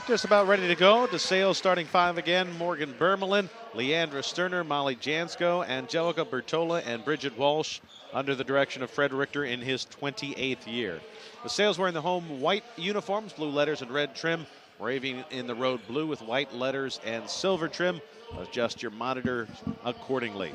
Just about ready to go. DeSales starting 5 again. Morgan Bermelin, Leandra Sterner, Molly Jansko, Angelica Bertola, and Bridget Walsh under the direction of Fred Richter in his 28th year. DeSales wearing the home white uniforms, blue letters and red trim. Moravian in the road blue with white letters and silver trim. Adjust your monitor accordingly.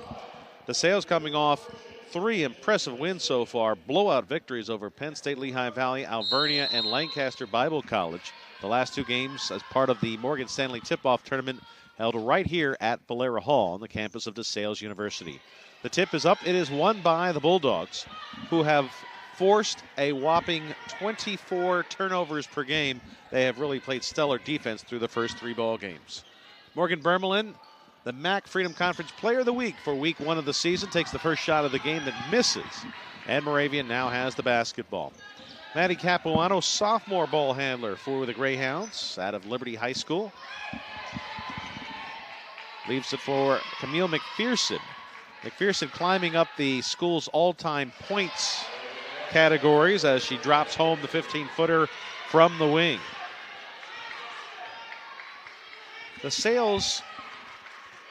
DeSales coming off 3 impressive wins so far. Blowout victories over Penn State, Lehigh Valley, Alvernia, and Lancaster Bible College. The last 2 games as part of the Morgan Stanley Tip-Off Tournament held right here at Valera Hall on the campus of DeSales University. The tip is up. It is won by the Bulldogs, who have forced a whopping 24 turnovers per game. They have really played stellar defense through the first 3 ball games. Morgan Bermelin, the MAC Freedom Conference Player of the Week for week 1 of the season, takes the first shot of the game that misses. And Moravian now has the basketball. Maddie Capuano, sophomore ball handler for the Greyhounds out of Liberty High School. Leaves it for Camille McPherson. McPherson climbing up the school's all-time points categories as she drops home the 15-footer from the wing. DeSales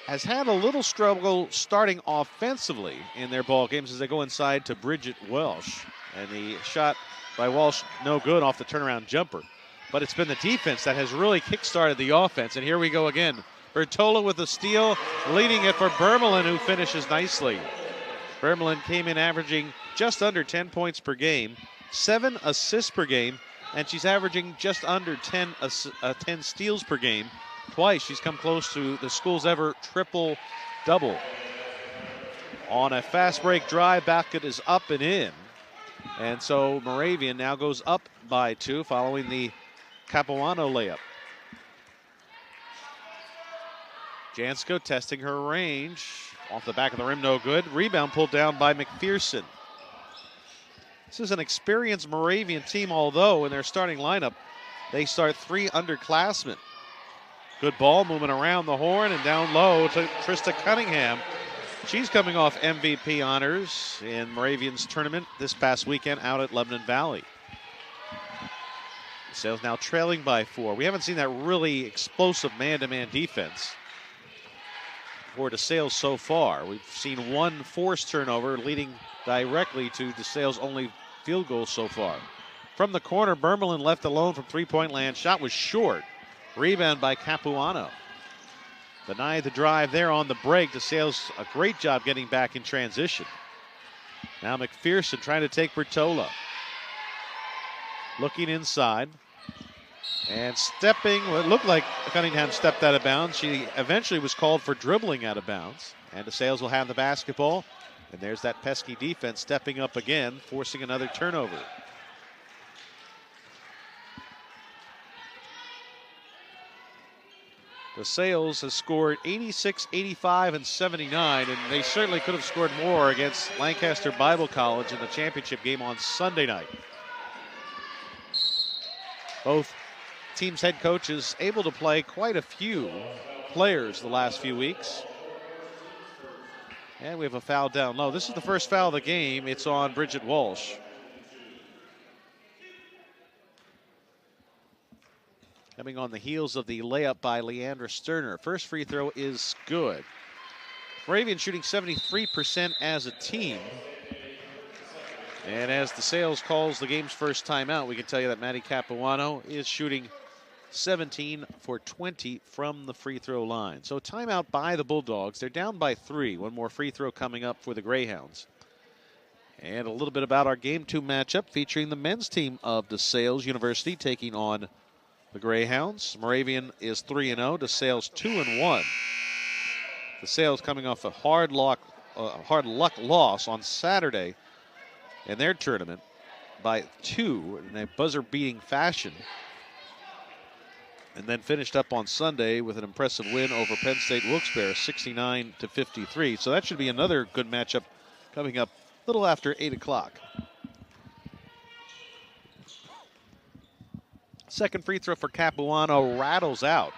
has had a little struggle starting offensively in their ball games as they go inside to Bridget Welsh. And the shot by Walsh no good off the turnaround jumper. But it's been the defense that has really kick-started the offense. And here we go again. Bertola with the steal, leading it for Bermelin, who finishes nicely. Bermelin came in averaging just under 10 points per game, 7 assists per game, and she's averaging just under 10 steals per game. Twice she's come close to the school's ever triple-double. On a fast break drive, basket is up and in. And so Moravian now goes up by 2 following the Capuano layup. Jansko testing her range. Off the back of the rim, no good. Rebound pulled down by McPherson. This is an experienced Moravian team, although in their starting lineup, they start 3 underclassmen. Good ball moving around the horn and down low to Trista Cunningham. She's coming off MVP honors in Moravian's tournament this past weekend out at Lebanon Valley. DeSales now trailing by 4. We haven't seen that really explosive man-to-man defense for DeSales so far. We've seen 1 forced turnover leading directly to DeSales' only field goal so far. From the corner, Bermelin left alone from 3-point land. Shot was short. Rebound by Capuano. Denied the drive there on the break. DeSales a great job getting back in transition. Now McPherson trying to take Bertola. Looking inside. And stepping, well, it looked like Cunningham stepped out of bounds. She eventually was called for dribbling out of bounds. And DeSales will have the basketball. And there's that pesky defense stepping up again, forcing another turnover. DeSales has scored 86, 85, and 79, and they certainly could have scored more against Lancaster Bible College in the championship game on Sunday night. Both teams' head coaches able to play quite a few players the last few weeks. And we have a foul down low. This is the first foul of the game. It's on Bridget Walsh. Coming on the heels of the layup by Leandra Sterner. First free throw is good. Moravian shooting 73% as a team. And as DeSales calls the game's first timeout, we can tell you that Maddie Capuano is shooting 17 for 20 from the free throw line. So timeout by the Bulldogs. They're down by 3. 1 more free throw coming up for the Greyhounds. And a little bit about our Game 2 matchup featuring the men's team of DeSales University taking on the Greyhounds. Moravian is 3-0, DeSales 2-1. DeSales coming off a hard luck loss on Saturday in their tournament by 2 in a buzzer-beating fashion. And then finished up on Sunday with an impressive win over Penn State Wilkes-Barre, 69-53. So that should be another good matchup coming up a little after 8 o'clock. Second free throw for Capuano rattles out.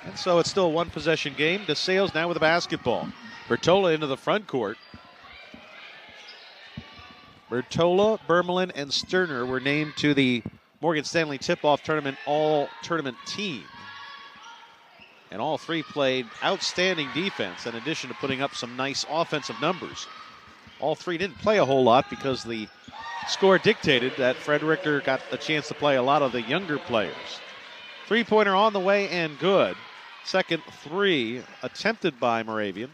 And so it's still a 1-possession game. DeSales now with the basketball. Bertola into the front court. Bertola, Bermelin, and Sterner were named to the Morgan Stanley tip-off tournament all-tournament team. And all three played outstanding defense in addition to putting up some nice offensive numbers. All three didn't play a whole lot because the score dictated that Fred Richter got the chance to play a lot of the younger players. Three-pointer on the way and good. Second three attempted by Moravian.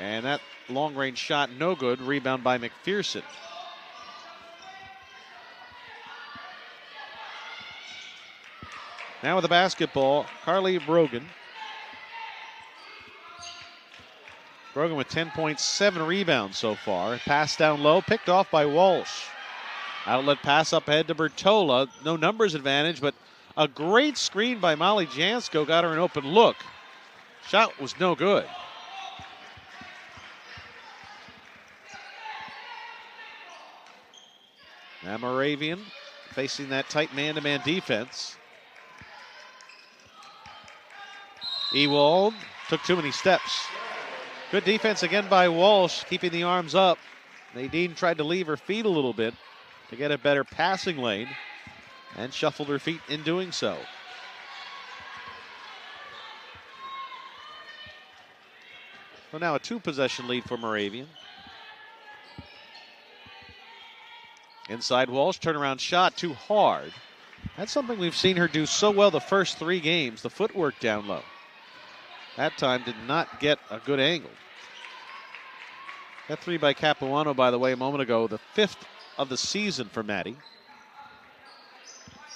And that long-range shot no good. Rebound by McPherson. Now with the basketball, Carly Brogan. Brogan with 10.7 rebounds so far. Pass down low, picked off by Walsh. Outlet pass up ahead to Bertola. No numbers advantage, but a great screen by Molly Jansko got her an open look. Shot was no good. Now Moravian facing that tight man-to-man defense. Ewald took too many steps. Good defense again by Walsh, keeping the arms up. Nadine tried to leave her feet a little bit to get a better passing lane and shuffled her feet in doing so. So now a two-possession lead for Moravian. Inside Walsh, turnaround shot too hard. That's something we've seen her do so well the first three games, the footwork down low. That time did not get a good angle. That three by Capuano, by the way, a moment ago, the fifth of the season for Maddie.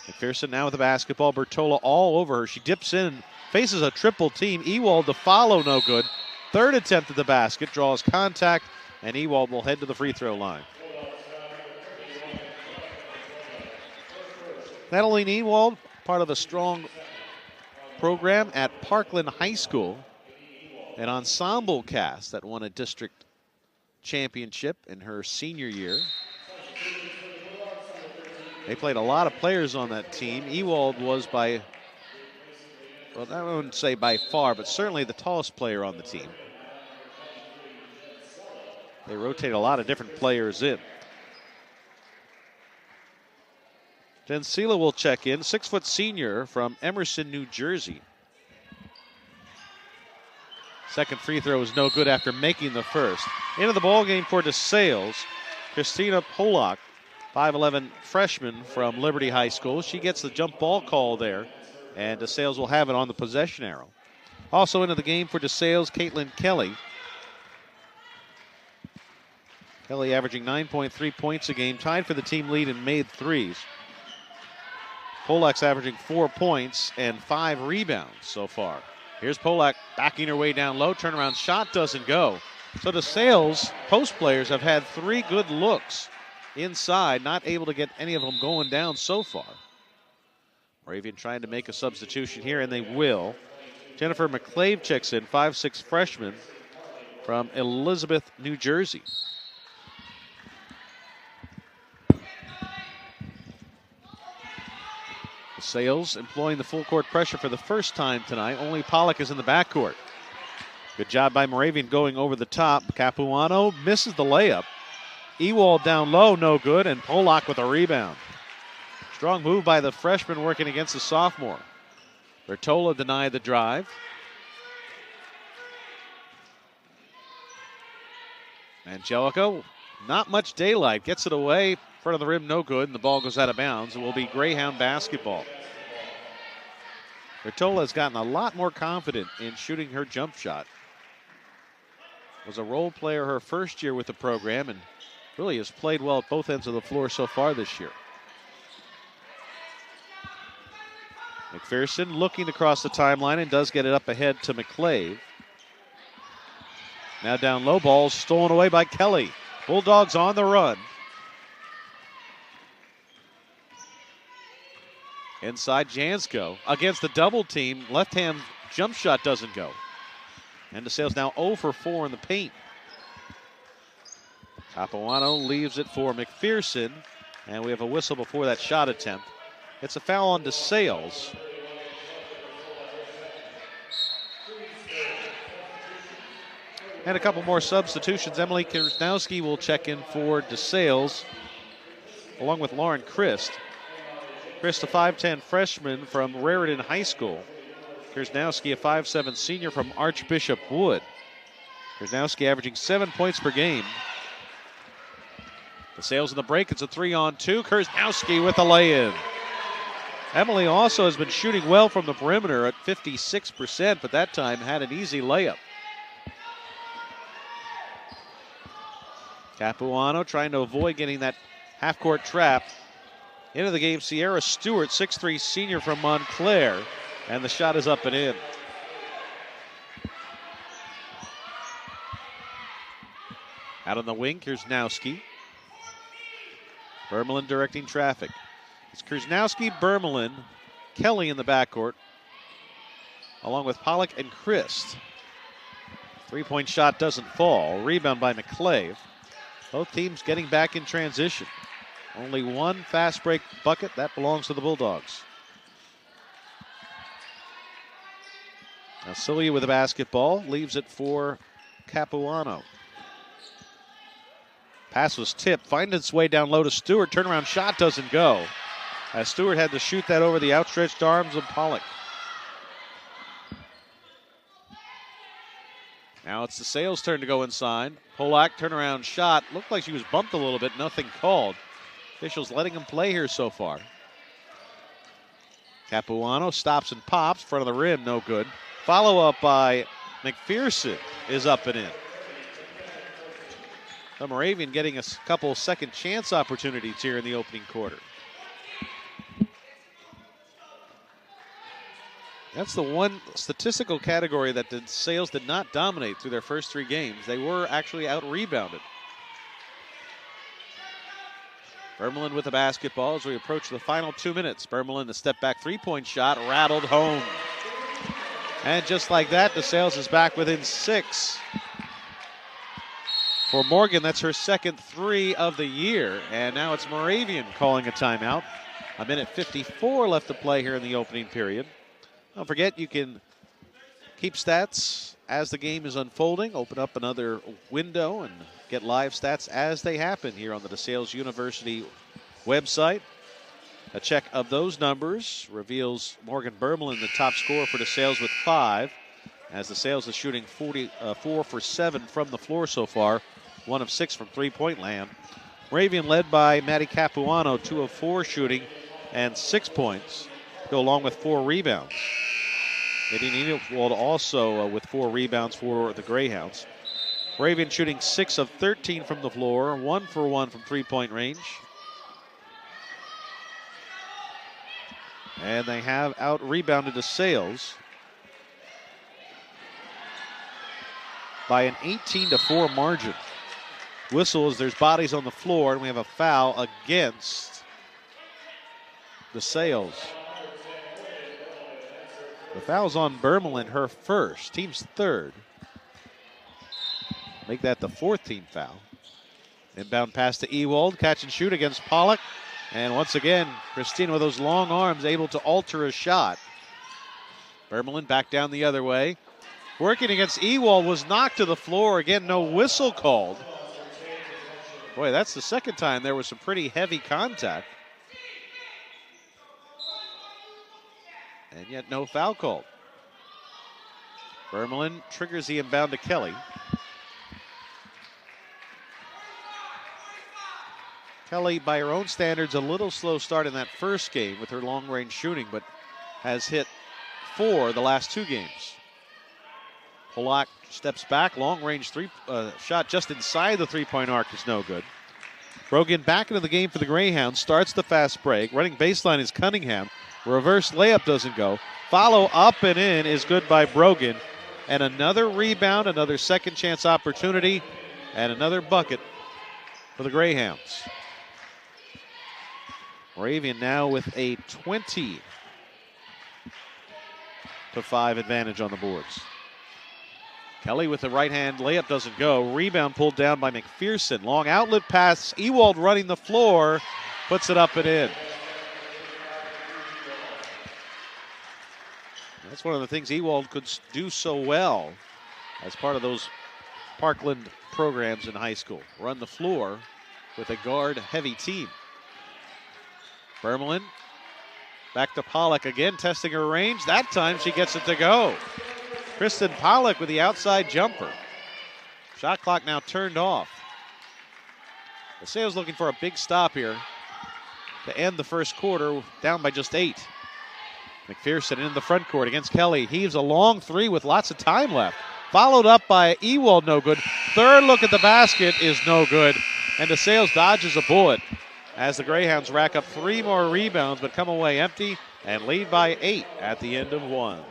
McPherson now with the basketball. Bertola all over her. She dips in, faces a triple team. Ewald to follow, no good. Third attempt at the basket, draws contact, and Ewald will head to the free throw line. Natalie Ewald, part of a strong program at Parkland High School, an ensemble cast that won a district championship in her senior year. They played a lot of players on that team. Ewald was by, well, I wouldn't say by far, but certainly the tallest player on the team. They rotate a lot of different players in. Gensila will check in, 6-foot senior from Emerson, New Jersey. Second free throw is no good after making the first. Into the ball game for DeSales, Christina Polak, 5'11" freshman from Liberty High School. She gets the jump ball call there, and DeSales will have it on the possession arrow. Also into the game for DeSales, Caitlin Kelly. Kelly averaging 9.3 points a game, tied for the team lead in made threes. Polak's averaging 4 points and 5 rebounds so far. Here's Polak backing her way down low. Turnaround shot doesn't go. So DeSales post players have had 3 good looks inside, not able to get any of them going down so far. Moravian trying to make a substitution here, and they will. Jennifer McClave checks in, 5'6" freshman from Elizabeth, New Jersey. DeSales employing the full court pressure for the first time tonight. Only Pollock is in the backcourt. Good job by Moravian going over the top. Capuano misses the layup. Ewald down low, no good, and Pollock with a rebound. Strong move by the freshman working against the sophomore. Bertola denied the drive. Angelico, not much daylight, gets it away. Front of the rim, no good, and the ball goes out of bounds. It will be Greyhound basketball. Bertola has gotten a lot more confident in shooting her jump shot. Was a role player her first year with the program and really has played well at both ends of the floor so far this year. McPherson looking to cross the timeline and does get it up ahead to McClave. Now down low, ball stolen away by Kelly. Bulldogs on the run. Inside Jansko against the double team. Left hand jump shot doesn't go. And DeSales now 0 for 4 in the paint. Capuano leaves it for McPherson. And we have a whistle before that shot attempt. It's a foul on DeSales. And a couple more substitutions. Emily Krasnowski will check in for DeSales, along with Lauren Christ. Christ, a 5'10 freshman from Raritan High School. Krasnowski, a 5'7 senior from Archbishop Wood. Krasnowski averaging 7 points per game. DeSales in the break. It's a 3-on-2. Krasnowski with a lay-in. Emily also has been shooting well from the perimeter at 56%, but that time had an easy layup. Capuano trying to avoid getting that half-court trap. Into the game, Sierra Stewart, 6'3 senior from Montclair, and the shot is up and in. Out on the wing, Krasnowski. Bermelin directing traffic. It's Krasnowski, Bermelin, Kelly in the backcourt, along with Pollock and Christ. Three-point shot doesn't fall. Rebound by McClave. Both teams getting back in transition. Only one fast break bucket. That belongs to the Bulldogs. Now Cilia with the basketball. Leaves it for Capuano. Pass was tipped. Finding its way down low to Stewart. Turnaround shot doesn't go, as Stewart had to shoot that over the outstretched arms of Pollock. Now it's DeSales' turn to go inside. Polak turnaround shot. Looked like she was bumped a little bit. Nothing called. Officials letting him play here so far. Capuano stops and pops. Front of the rim, no good. Follow up by McPherson is up and in. The Moravian getting a couple second chance opportunities here in the opening quarter. That's the one statistical category that the DeSales did not dominate through their first three games. They were actually out-rebounded. Bermelin with the basketball as we approach the final 2 minutes. Bermelin, the step-back three-point shot, rattled home. And just like that, DeSales is back within 6. For Morgan, that's her second three of the year. And now it's Moravian calling a timeout. A minute 54 left to play here in the opening period. Don't forget, you can keep stats as the game is unfolding. Open up another window and get live stats as they happen here on the DeSales University website. A check of those numbers reveals Morgan Bermelin the top scorer for DeSales with 5, as DeSales is shooting 4 for 7 from the floor so far, 1 of 6 from three-point land. Moravian led by Maddie Capuano, 2 of 4 shooting and 6 points, go along with 4 rebounds. Nadine Edelwald also with 4 rebounds for the Greyhounds. Moravian shooting 6 of 13 from the floor, 1 for 1 from three-point range. And they have out-rebounded DeSales by an 18-4 margin. Whistle as there's bodies on the floor, and we have a foul against DeSales. The foul's on Bermelin, her first, team's third. Make that the 4th team foul. Inbound pass to Ewald, catch and shoot against Pollock. And once again, Christina with those long arms able to alter a shot. Bermelin back down the other way. Working against Ewald, was knocked to the floor. Again, no whistle called. Boy, that's the second time there was some pretty heavy contact. And yet no foul called. Bermelin triggers the inbound to Kelly. Kelly, by her own standards, a little slow start in that first game with her long-range shooting, but has hit 4 the last 2 games. Polak steps back, long-range shot just inside the three-point arc is no good. Brogan back into the game for the Greyhounds, starts the fast break. Running baseline is Cunningham. Reverse layup doesn't go. Follow up and in is good by Brogan. And another rebound, another second chance opportunity, and another bucket for the Greyhounds. Moravian now with a 20-5 advantage on the boards. Kelly with the right-hand layup doesn't go. Rebound pulled down by McPherson. Long outlet pass. Ewald running the floor. Puts it up and in. That's one of the things Ewald could do so well as part of those Parkland programs in high school. Run the floor with a guard-heavy team. Bermelin back to Pollock again, testing her range. That time she gets it to go. Kristen Pollock with the outside jumper. Shot clock now turned off. DeSales looking for a big stop here to end the first quarter, down by just 8. McPherson in the front court against Kelly. Heaves a long three with lots of time left. Followed up by Ewald, no good. Third look at the basket is no good. And DeSales dodges a bullet as the Greyhounds rack up 3 more rebounds but come away empty and lead by 8 at the end of 1.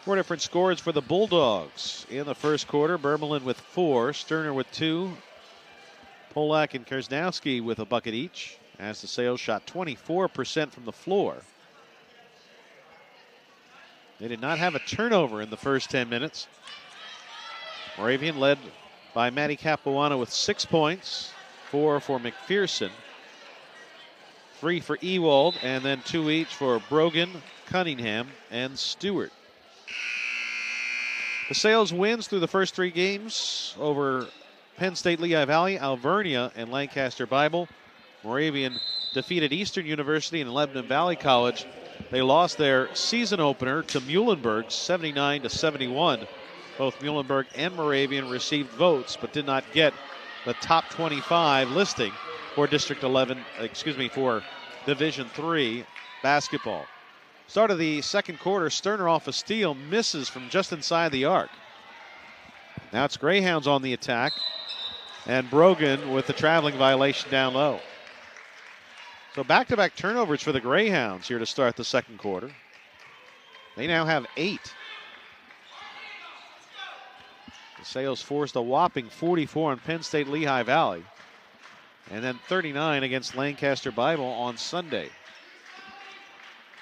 Four different scores for the Bulldogs in the first quarter. Bermelin with 4, Sterner with 2, Polak and Kersnowski with a bucket each, as DeSales shot 24% from the floor. They did not have a turnover in the first 10 minutes. Moravian led by Maddie Capuano with 6 points, 4 for McPherson, 3 for Ewald, and then 2 each for Brogan, Cunningham, and Stewart. DeSales wins through the first 3 games over Penn State, Lehigh Valley, Alvernia, and Lancaster Bible. Moravian defeated Eastern University and Lebanon Valley College. They lost their season opener to Muhlenberg, 79-71. Both Muhlenberg and Moravian received votes, but did not get the top 25 listing for for Division III basketball. Start of the second quarter, Sterner off a steal, misses from just inside the arc. Now it's Greyhounds on the attack, and Brogan with the traveling violation down low. So back-to-back turnovers for the Greyhounds here to start the second quarter. They now have 8. DeSales forced a whopping 44 on Penn State Lehigh Valley, and then 39 against Lancaster Bible on Sunday.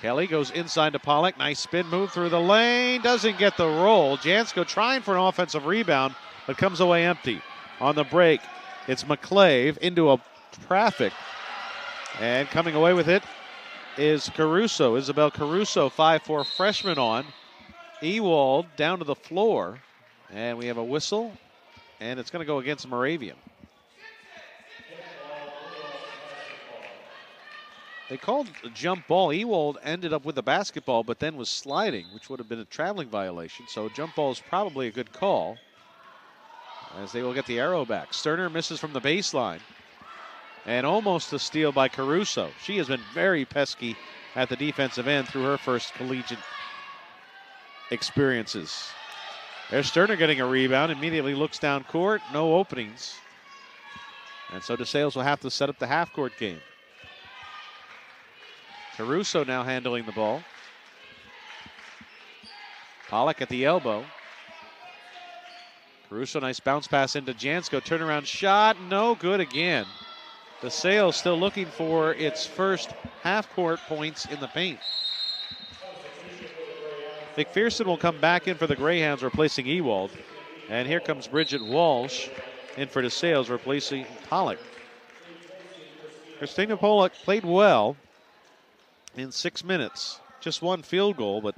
Kelly goes inside to Pollock. Nice spin move through the lane. Doesn't get the roll. Jansko trying for an offensive rebound, but comes away empty. On the break, it's McClave into a traffic. And coming away with it is Caruso. Isabel Caruso, 5'4" freshman on. Ewald down to the floor. And we have a whistle. And it's going to go against Moravian. They called a jump ball. Ewald ended up with the basketball, but then was sliding, which would have been a traveling violation. So jump ball is probably a good call, as they will get the arrow back. Sterner misses from the baseline. And almost a steal by Caruso. She has been very pesky at the defensive end through her first collegiate experiences. There's Sterner getting a rebound. Immediately looks down court. No openings. And so DeSales will have to set up the half-court game. Caruso now handling the ball. Pollock at the elbow. Caruso, nice bounce pass into Jansko. Turnaround shot, no good again. DeSales still looking for its first half-court points in the paint. McPherson will come back in for the Greyhounds, replacing Ewald. And here comes Bridget Walsh in for DeSales, replacing Pollock. Christina Pollock played well in 6 minutes. Just 1 field goal, but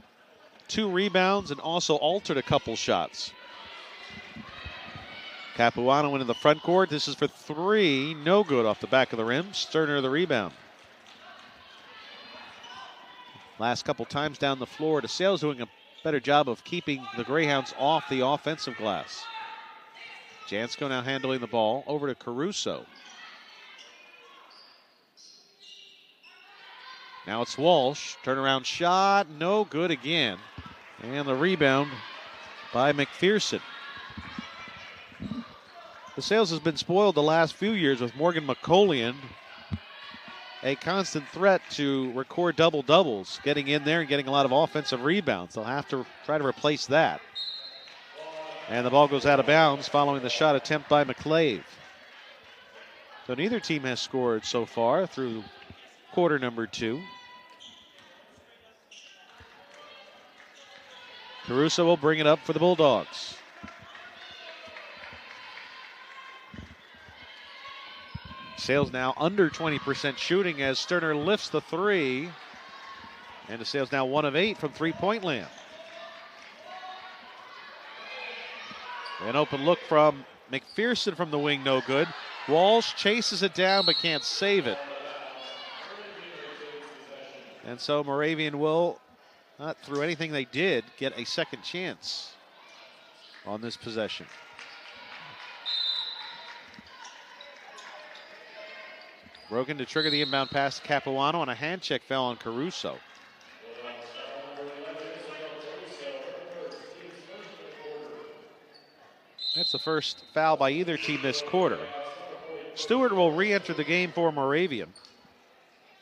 2 rebounds and also altered a couple shots. Capuano into the front court. This is for 3. No good off the back of the rim. Sterner the rebound. Last couple times down the floor, DeSales doing a better job of keeping the Greyhounds off the offensive glass. Jansko now handling the ball. Over to Caruso. Now it's Walsh. Turnaround shot, no good again. And the rebound by McPherson. DeSales has been spoiled the last few years with Morgan McColian, a constant threat to record double-doubles, getting in there and getting a lot of offensive rebounds. They'll have to try to replace that. And the ball goes out of bounds following the shot attempt by McClave. So neither team has scored so far through quarter number 2. Caruso will bring it up for the Bulldogs. DeSales now under 20% shooting as Sterner lifts the 3. And DeSales now 1 of 8 from three-point land. An open look from McPherson from the wing, no good. Walsh chases it down but can't save it. And so Moravian will, not through anything they did, get a second chance on this possession. Brogan to trigger the inbound pass to Capuano, and a hand check fell on Caruso. That's the first foul by either team this quarter. Stewart will re-enter the game for Moravian,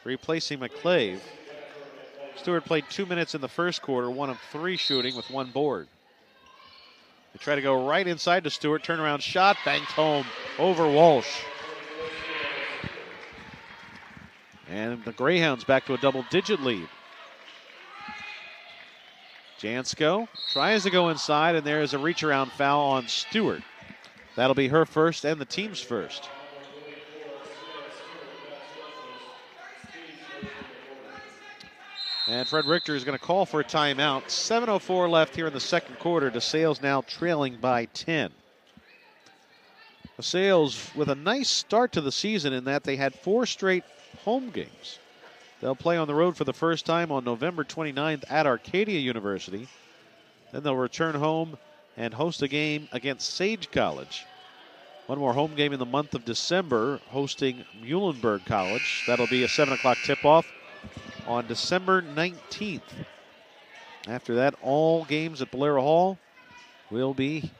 replacing McClave. Stewart played 2 minutes in the first quarter, 1 of 3 shooting with 1 board. They try to go right inside to Stewart, turnaround shot, banked home over Walsh. And the Greyhounds back to a double-digit lead. Jansko tries to go inside, and there is a reach-around foul on Stewart. That'll be her first and the team's first. And Fred Richter is going to call for a timeout. 7:04 left here in the second quarter. DeSales now trailing by 10. DeSales with a nice start to the season in that they had 4 straight home games. They'll play on the road for the first time on November 29th at Arcadia University. Then they'll return home and host a game against Sage College. One more home game in the month of December, hosting Muhlenberg College. That'll be a 7 o'clock tip-off on December 19th. After that, all games at Blair Hall will be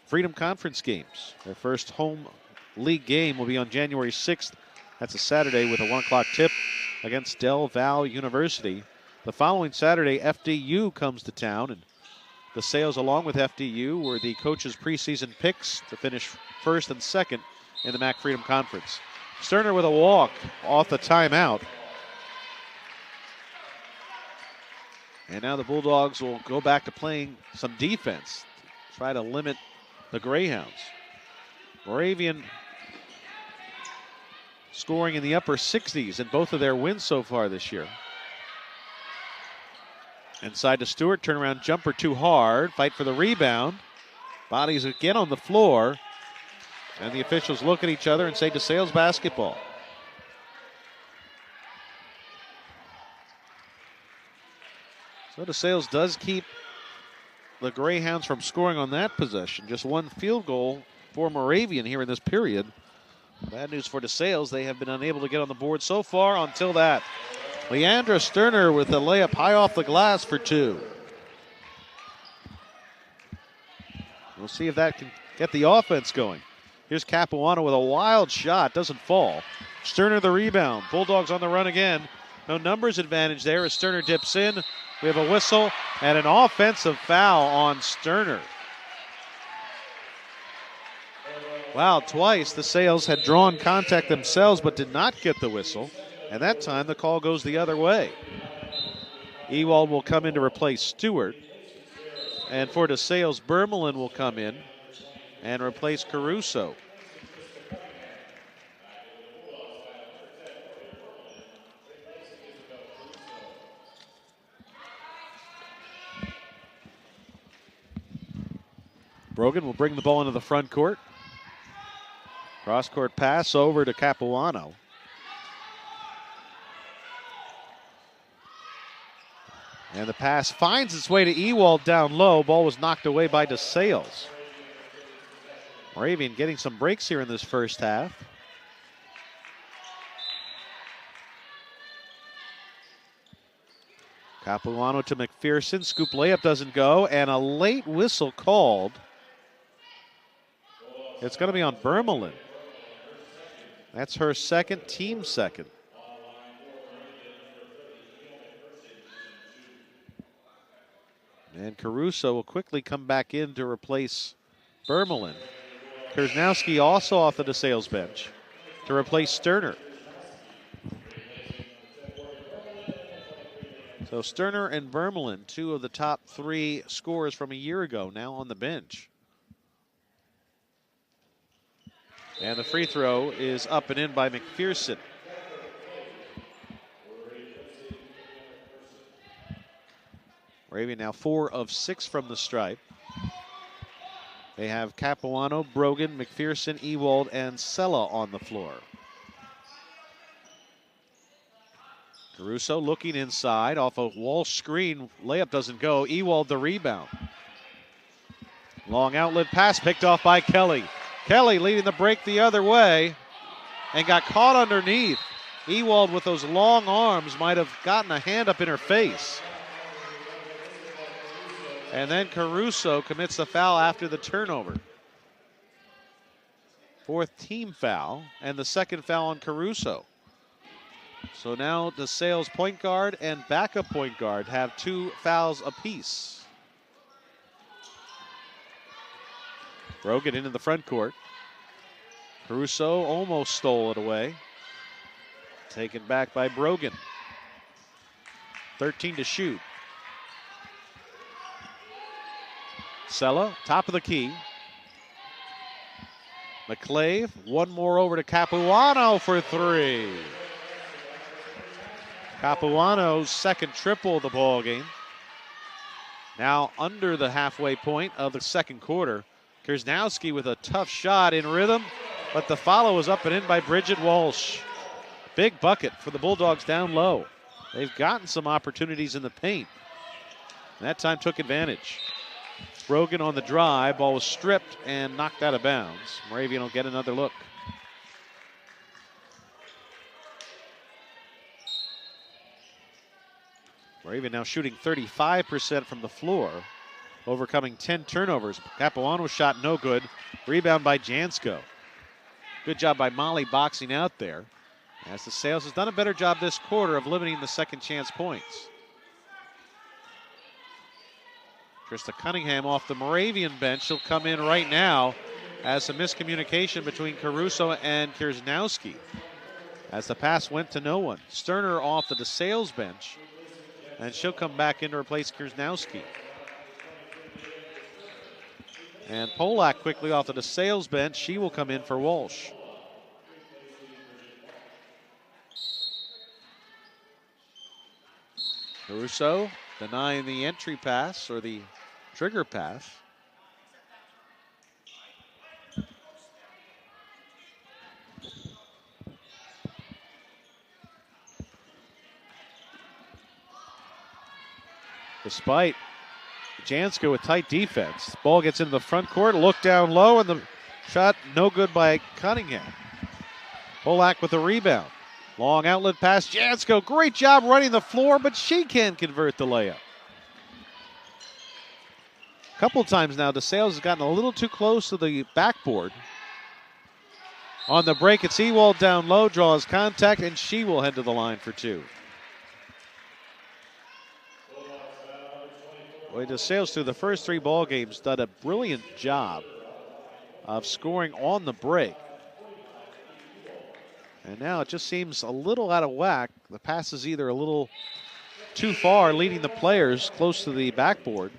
Freedom Conference games. Their first home league game will be on January 6th. That's a Saturday with a 1 o'clock tip against Del Valle University. The following Saturday, FDU comes to town, and DeSales, along with FDU, were the coaches' preseason picks to finish first and second in the MAC Freedom Conference. Sterner with a walk off the timeout. And now the Bulldogs will go back to playing some defense, try to limit the Greyhounds. Moravian scoring in the upper 60s in both of their wins so far this year. Inside to Stewart, turnaround jumper too hard, fight for the rebound. Bodies again on the floor. And the officials look at each other and say DeSales basketball. So DeSales does keep the Greyhounds from scoring on that possession. Just 1 field goal for Moravian here in this period. Bad news for DeSales. They have been unable to get on the board so far until that. Leandra Sterner with a layup high off the glass for 2. We'll see if that can get the offense going. Here's Capuano with a wild shot. Doesn't fall. Sterner the rebound. Bulldogs on the run again. No numbers advantage there as Sterner dips in. We have a whistle and an offensive foul on Sterner. Wow, twice DeSales had drawn contact themselves but did not get the whistle. And that time the call goes the other way. Ewald will come in to replace Stewart. And for DeSales, Bermelin will come in and replace Caruso. Brogan will bring the ball into the front court. Cross-court pass over to Capuano. And the pass finds its way to Ewald down low. Ball was knocked away by DeSales. Moravian getting some breaks here in this first half. Capuano to McPherson. Scoop layup doesn't go, and a late whistle called. It's going to be on Bermelin. That's her second, team second. And Caruso will quickly come back in to replace Bermelin. Kersnowski also off the DeSales bench to replace Sterner. So Sterner and Bermelin, two of the top three scorers from a year ago, now on the bench. And the free throw is up and in by McPherson. Moravian now 4 of 6 from the stripe. They have Capuano, Brogan, McPherson, Ewald, and Sella on the floor. Caruso looking inside off a Walsh screen. Layup doesn't go. Ewald the rebound. Long outlet pass picked off by Kelly. Kelly leading the break the other way and got caught underneath. Ewald with those long arms might have gotten a hand up in her face. And then Caruso commits the foul after the turnover. 4th team foul and the second foul on Caruso. So now DeSales point guard and backup point guard have 2 fouls apiece. Brogan into the front court. Caruso almost stole it away. Taken back by Brogan. 13 to shoot. Sella, top of the key. McClave, one more over to Capuano for 3. Capuano's second triple of the ball game. Now under the halfway point of the second quarter. Kersnowski with a tough shot in rhythm, but the follow is up and in by Bridget Walsh. Big bucket for the Bulldogs down low. They've gotten some opportunities in the paint. And that time took advantage. Brogan on the drive, ball was stripped and knocked out of bounds. Moravian will get another look. Moravian now shooting 35% from the floor, overcoming 10 turnovers. Capuano's shot no good. Rebound by Jansko. Good job by Molly boxing out there, as DeSales has done a better job this quarter of limiting the second chance points. Trista Cunningham off the Moravian bench. She'll come in right now as some miscommunication between Caruso and Kersnowski, as the pass went to no one. Sterner off the DeSales bench, and she'll come back in to replace Kersnowski. And Polak quickly off the DeSales bench. She will come in for Walsh. Caruso denying the entry pass or the trigger pass. Despite Jansko with tight defense, ball gets into the front court, look down low, and the shot no good by Cunningham. Polak with the rebound. Long outlet pass, Jansko, great job running the floor, but she can't convert the layup. A couple times now, DeSales has gotten a little too close to the backboard. On the break, it's Ewald down low, draws contact, and she will head to the line for 2. Boy, DeSales through the first 3 ball games done a brilliant job of scoring on the break. And now it just seems a little out of whack. The pass is either a little too far, leading the players close to the backboard.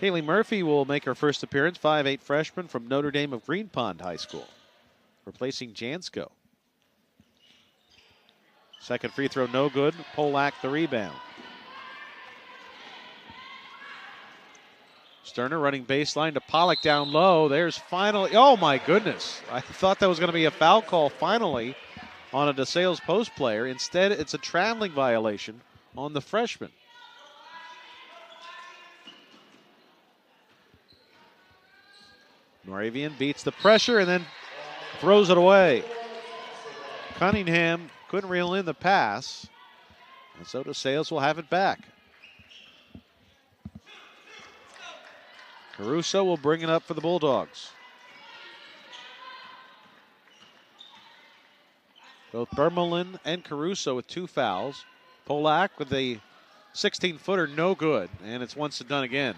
Kaylee Murphy will make her first appearance, 5'8" freshman from Notre Dame of Green Pond High School, replacing Jansko. Second free throw no good. Polak the rebound. Sterner running baseline to Pollock down low. There's finally, oh my goodness. I thought that was going to be a foul call finally on a DeSales post player. Instead, it's a traveling violation on the freshman. Moravian beats the pressure and then throws it away. Cunningham couldn't reel in the pass. And so DeSales will have it back. Caruso will bring it up for the Bulldogs. Both Bermelin and Caruso with 2 fouls. Polak with a 16-footer, no good, and it's once and done again.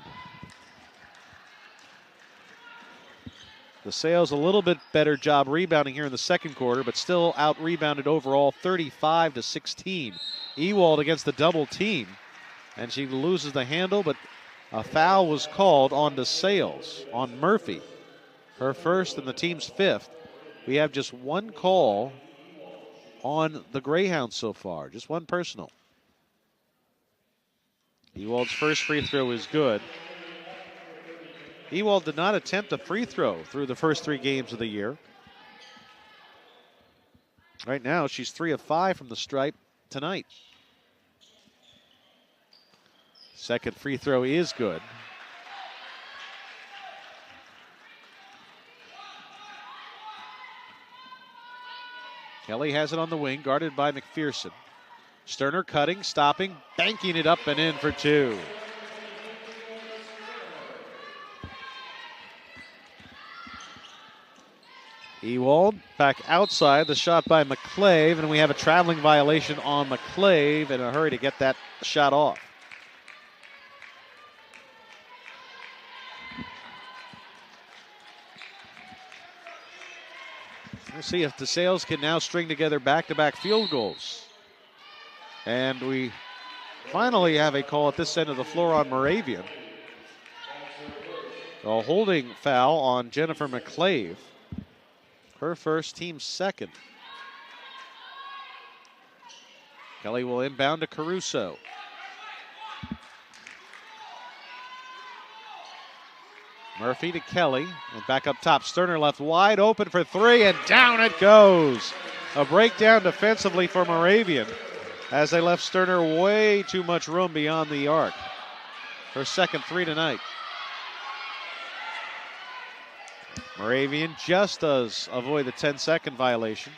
DeSales a little bit better job rebounding here in the second quarter, but still out-rebounded overall 35-16. Ewald against the double team, and she loses the handle, but a foul was called on DeSales, on Murphy. Her first and the team's 5th. We have just one call on the Greyhounds so far, just one personal. Ewald's first free throw is good. Ewald did not attempt a free throw through the first 3 games of the year. Right now, she's 3 of 5 from the stripe tonight. Second free throw is good. Kelly has it on the wing, guarded by McPherson. Sterner cutting, stopping, banking it up and in for 2. Ewald back outside, the shot by McClave, and we have a traveling violation on McClave in a hurry to get that shot off. We'll see if DeSales can now string together back-to-back field goals. And we finally have a call at this end of the floor on Moravian. A holding foul on Jennifer McClave. Her first, team second. Kelly will inbound to Caruso. Murphy to Kelly, and back up top. Sterner left wide open for 3, and down it goes. A breakdown defensively for Moravian as they left Sterner way too much room beyond the arc. Her second 3 tonight. Moravian just does avoid the 10-second violation.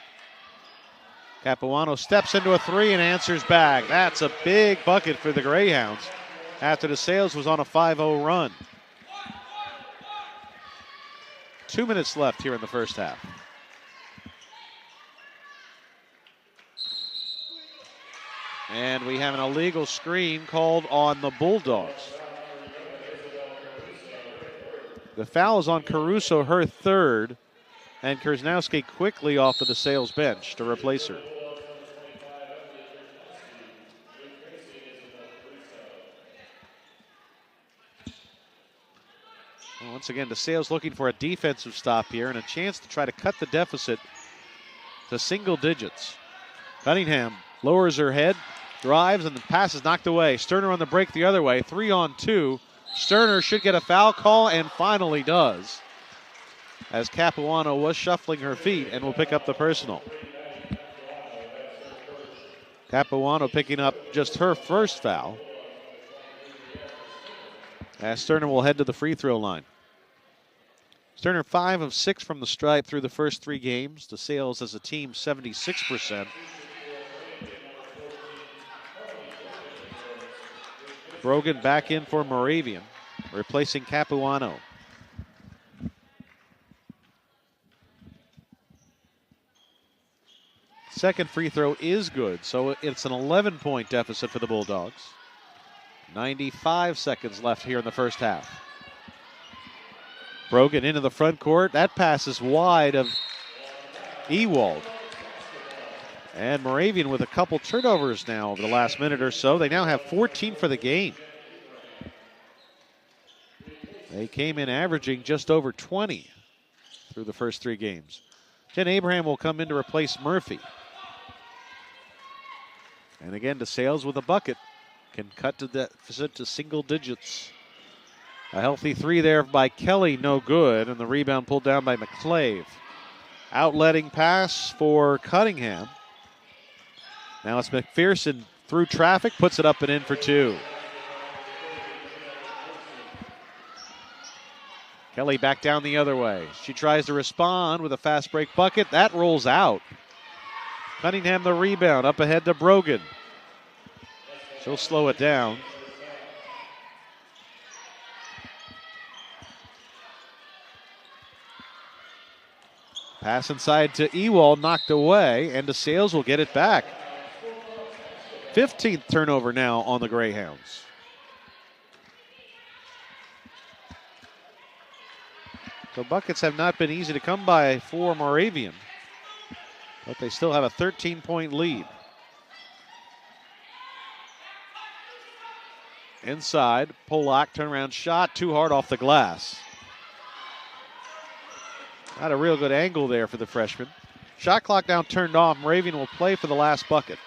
Capuano steps into a 3 and answers back. That's a big bucket for the Greyhounds after DeSales was on a 5-0 run. 2 minutes left here in the first half. And we have an illegal screen called on the Bulldogs. The foul is on Caruso, her third, and Krasnowski quickly off the DeSales bench to replace her. Well, once again, DeSales looking for a defensive stop here and a chance to try to cut the deficit to single digits. Cunningham lowers her head, drives, and the pass is knocked away. Sterner on the break the other way, 3-on-2. Sterner should get a foul call and finally does, as Capuano was shuffling her feet and will pick up the personal. Capuano picking up just her first foul, as Sterner will head to the free throw line. Sterner 5 of 6 from the stripe through the first 3 games. DeSales as a team 76%. Brogan back in for Moravian, replacing Capuano. Second free throw is good, so it's an 11-point deficit for the Bulldogs. 95 seconds left here in the first half. Brogan into the front court. That pass is wide of Ewald. And Moravian with a couple turnovers now over the last minute or so. They now have 14 for the game. They came in averaging just over 20 through the first 3 games. Jen Abraham will come in to replace Murphy. And again, DeSales with a bucket can cut the deficit to single digits. A healthy 3 there by Kelly, no good, and the rebound pulled down by McClave. Outletting pass for Cunningham. Now it's McPherson through traffic, puts it up and in for 2. Kelly back down the other way. She tries to respond with a fast break bucket. That rolls out. Cunningham the rebound, up ahead to Brogan. He'll slow it down. Pass inside to Ewald, knocked away, and DeSales will get it back. 15th turnover now on the Greyhounds. The buckets have not been easy to come by for Moravian, but they still have a 13-point lead. Inside, Polak, turnaround shot, too hard off the glass. Not a real good angle there for the freshman. Shot clock now turned off. Moravian will play for the last bucket.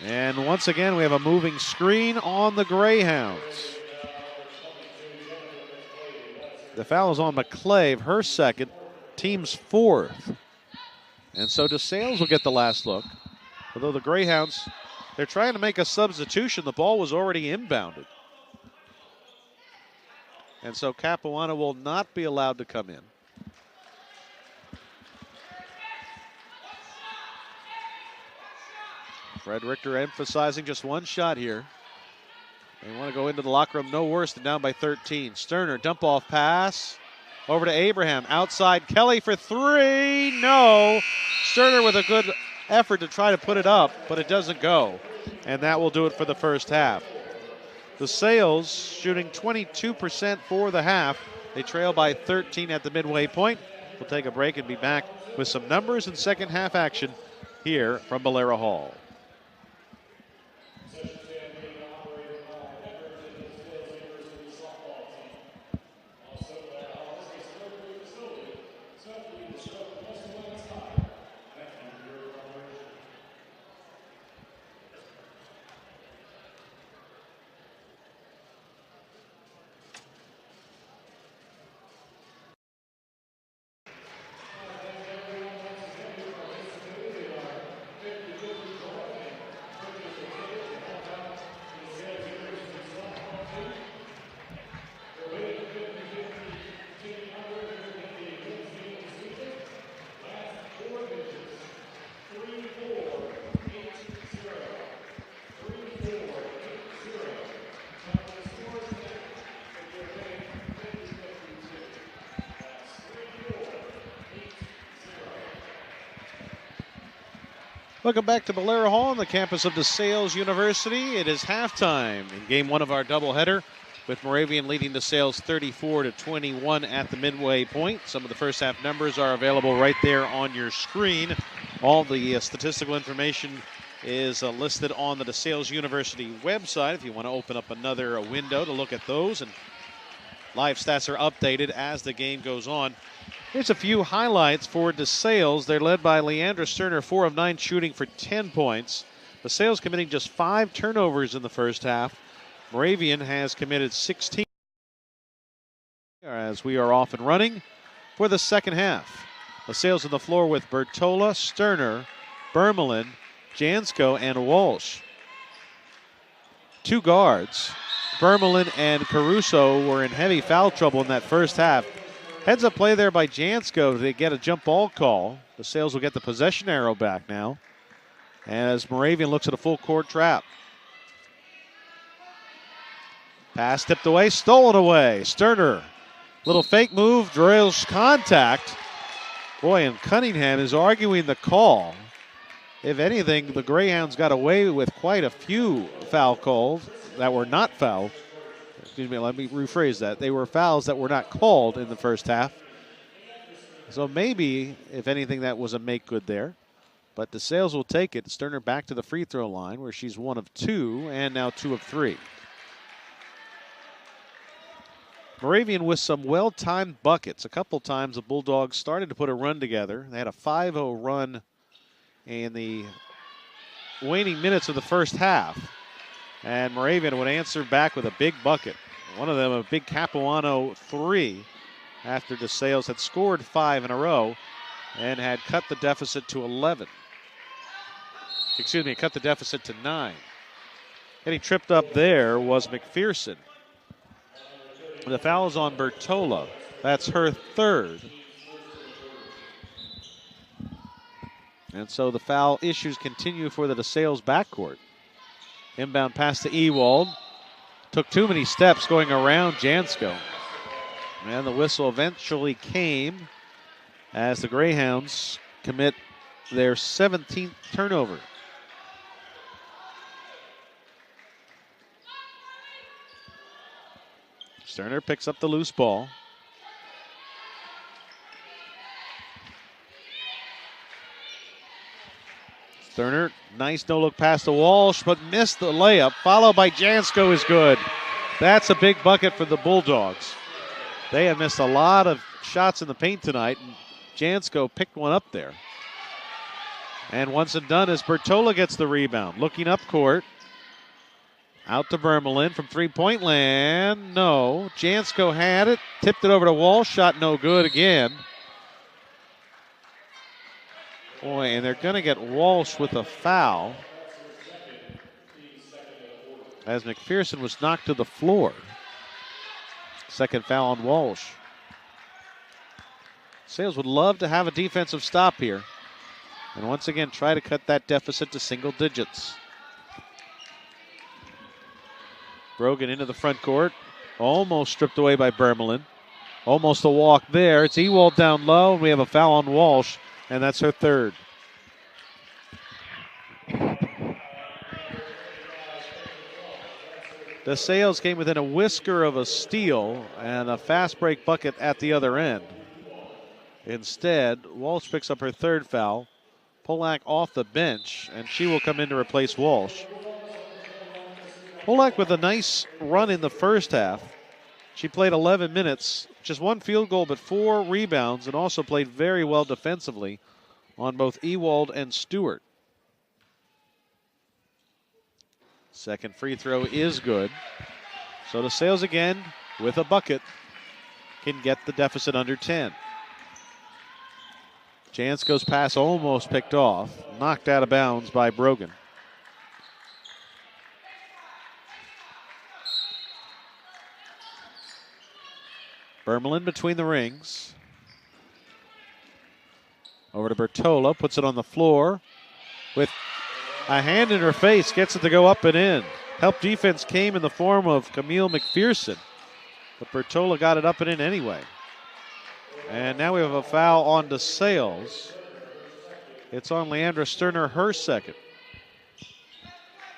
And once again, we have a moving screen on the Greyhounds. The foul is on McClave, her second, team's fourth. And so DeSales will get the last look. Although the Greyhounds, they're trying to make a substitution. The ball was already inbounded. And so Capuano will not be allowed to come in. Fred Richter emphasizing just one shot here. They want to go into the locker room no worse than down by 13. Sterner, dump off pass. Over to Abraham. Outside Kelly for three. No. Sterner with a good effort to try to put it up, but it doesn't go. And that will do it for the first half. DeSales shooting 22% for the half. They trail by 13 at the midway point. We'll take a break and be back with some numbers and second half action here from Valera Hall. Welcome back to Valera Hall on the campus of DeSales University. It is halftime in game one of our doubleheader, with Moravian leading DeSales 34-21 at the midway point. Some of the first half numbers are available right there on your screen. All the statistical information is listed on the DeSales University website if you want to open up another window to look at those. And live stats are updated as the game goes on. Here's a few highlights for DeSales. They're led by Leandra Sterner, 4 of 9 shooting for 10 points. DeSales committing just 5 turnovers in the first half. Moravian has committed 16 as we are off and running for the second half. DeSales on the floor with Bertola, Sterner, Bermelin, Jansko, and Walsh. 2 guards. Bermelin and Caruso were in heavy foul trouble in that first half. Heads up play there by Jansko to get a jump ball call. DeSales will get the possession arrow back now as Moravian looks at a full court trap. Pass tipped away, stolen away. Sterner, little fake move, drills contact. Boy, and Cunningham is arguing the call. If anything, the Greyhounds got away with quite a few foul calls that were not foul. Excuse me, let me rephrase that. They were fouls that were not called in the first half. So maybe, if anything, that was a make good there. But DeSales will take it. Sterner back to the free throw line where she's 1 of 2 and now 2 of 3. Moravian with some well-timed buckets. A couple times the Bulldogs started to put a run together. They had a 5-0 run in the waning minutes of the first half. And Moravian would answer back with a big bucket. One of them, a big Capuano 3, after DeSales had scored 5 in a row and had cut the deficit to 11. Excuse me, cut the deficit to 9. Getting tripped up there was McPherson. The foul is on Bertola. That's her third. And so the foul issues continue for the DeSales backcourt. Inbound pass to Ewald. Took too many steps going around Jansko. And the whistle eventually came as the Greyhounds commit their 17th turnover. Sterner picks up the loose ball. Sterner, nice no-look pass to Walsh, but missed the layup, followed by Jansko is good. That's a big bucket for the Bulldogs. They have missed a lot of shots in the paint tonight, and Jansko picked one up there. And once and done as Bertola gets the rebound. Looking up court. Out to Vermelin from three-point land. No. Jansko had it. Tipped it over to Walsh. Shot no good again. Boy, and they're going to get Walsh with a foul as McPherson was knocked to the floor. Second foul on Walsh. DeSales would love to have a defensive stop here. And once again, try to cut that deficit to single digits. Brogan into the front court. Almost stripped away by Vermelin. Almost a walk there. It's Ewald down low. We have a foul on Walsh, and that's her third. DeSales came within a whisker of a steal and a fast break bucket at the other end. Instead, Walsh picks up her third foul. Polak off the bench, and she will come in to replace Walsh. Polak with a nice run in the first half. She played 11 minutes, just one field goal but 4 rebounds, and also played very well defensively on both Ewald and Stewart. Second free throw is good. So DeSales again with a bucket can get the deficit under 10. Jansko's pass almost picked off, knocked out of bounds by Brogan. Vermelin between the rings. Over to Bertola, puts it on the floor with a hand in her face, gets it to go up and in. Help defense came in the form of Camille McPherson, but Bertola got it up and in anyway. And now we have a foul on DeSales. It's on Leandra Sterner, her second.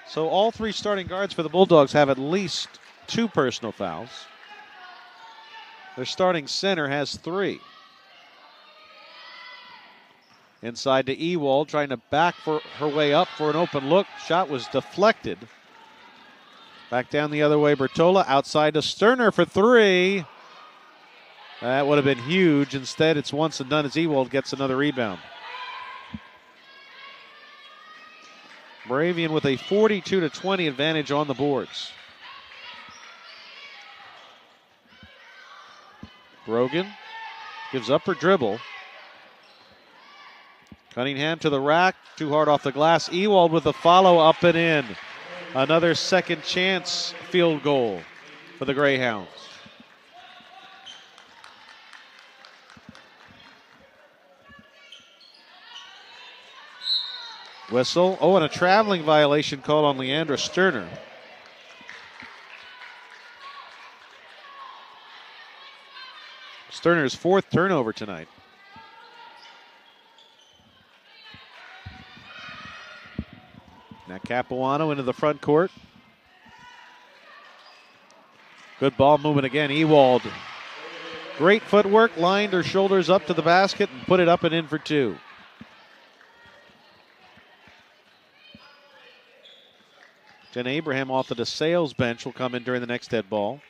So all 3 starting guards for the Bulldogs have at least 2 personal fouls. Their starting center has 3. Inside to Ewald, trying to back for her way up for an open look. Shot was deflected. Back down the other way, Bertola. Outside to Sterner for 3. That would have been huge. Instead, it's once and done as Ewald gets another rebound. Moravian with a 42-20 advantage on the boards. Brogan gives up her dribble. Cunningham to the rack, too hard off the glass. Ewald with a follow up and in. Another second chance field goal for the Greyhounds. Whistle. Oh, and a traveling violation called on Leandra Sterner. Sterner's 4th turnover tonight. Now Capuano into the front court. Good ball movement again. Ewald. Great footwork. Lined her shoulders up to the basket and put it up and in for 2. Jen Abraham off the DeSales bench will come in during the next dead ball.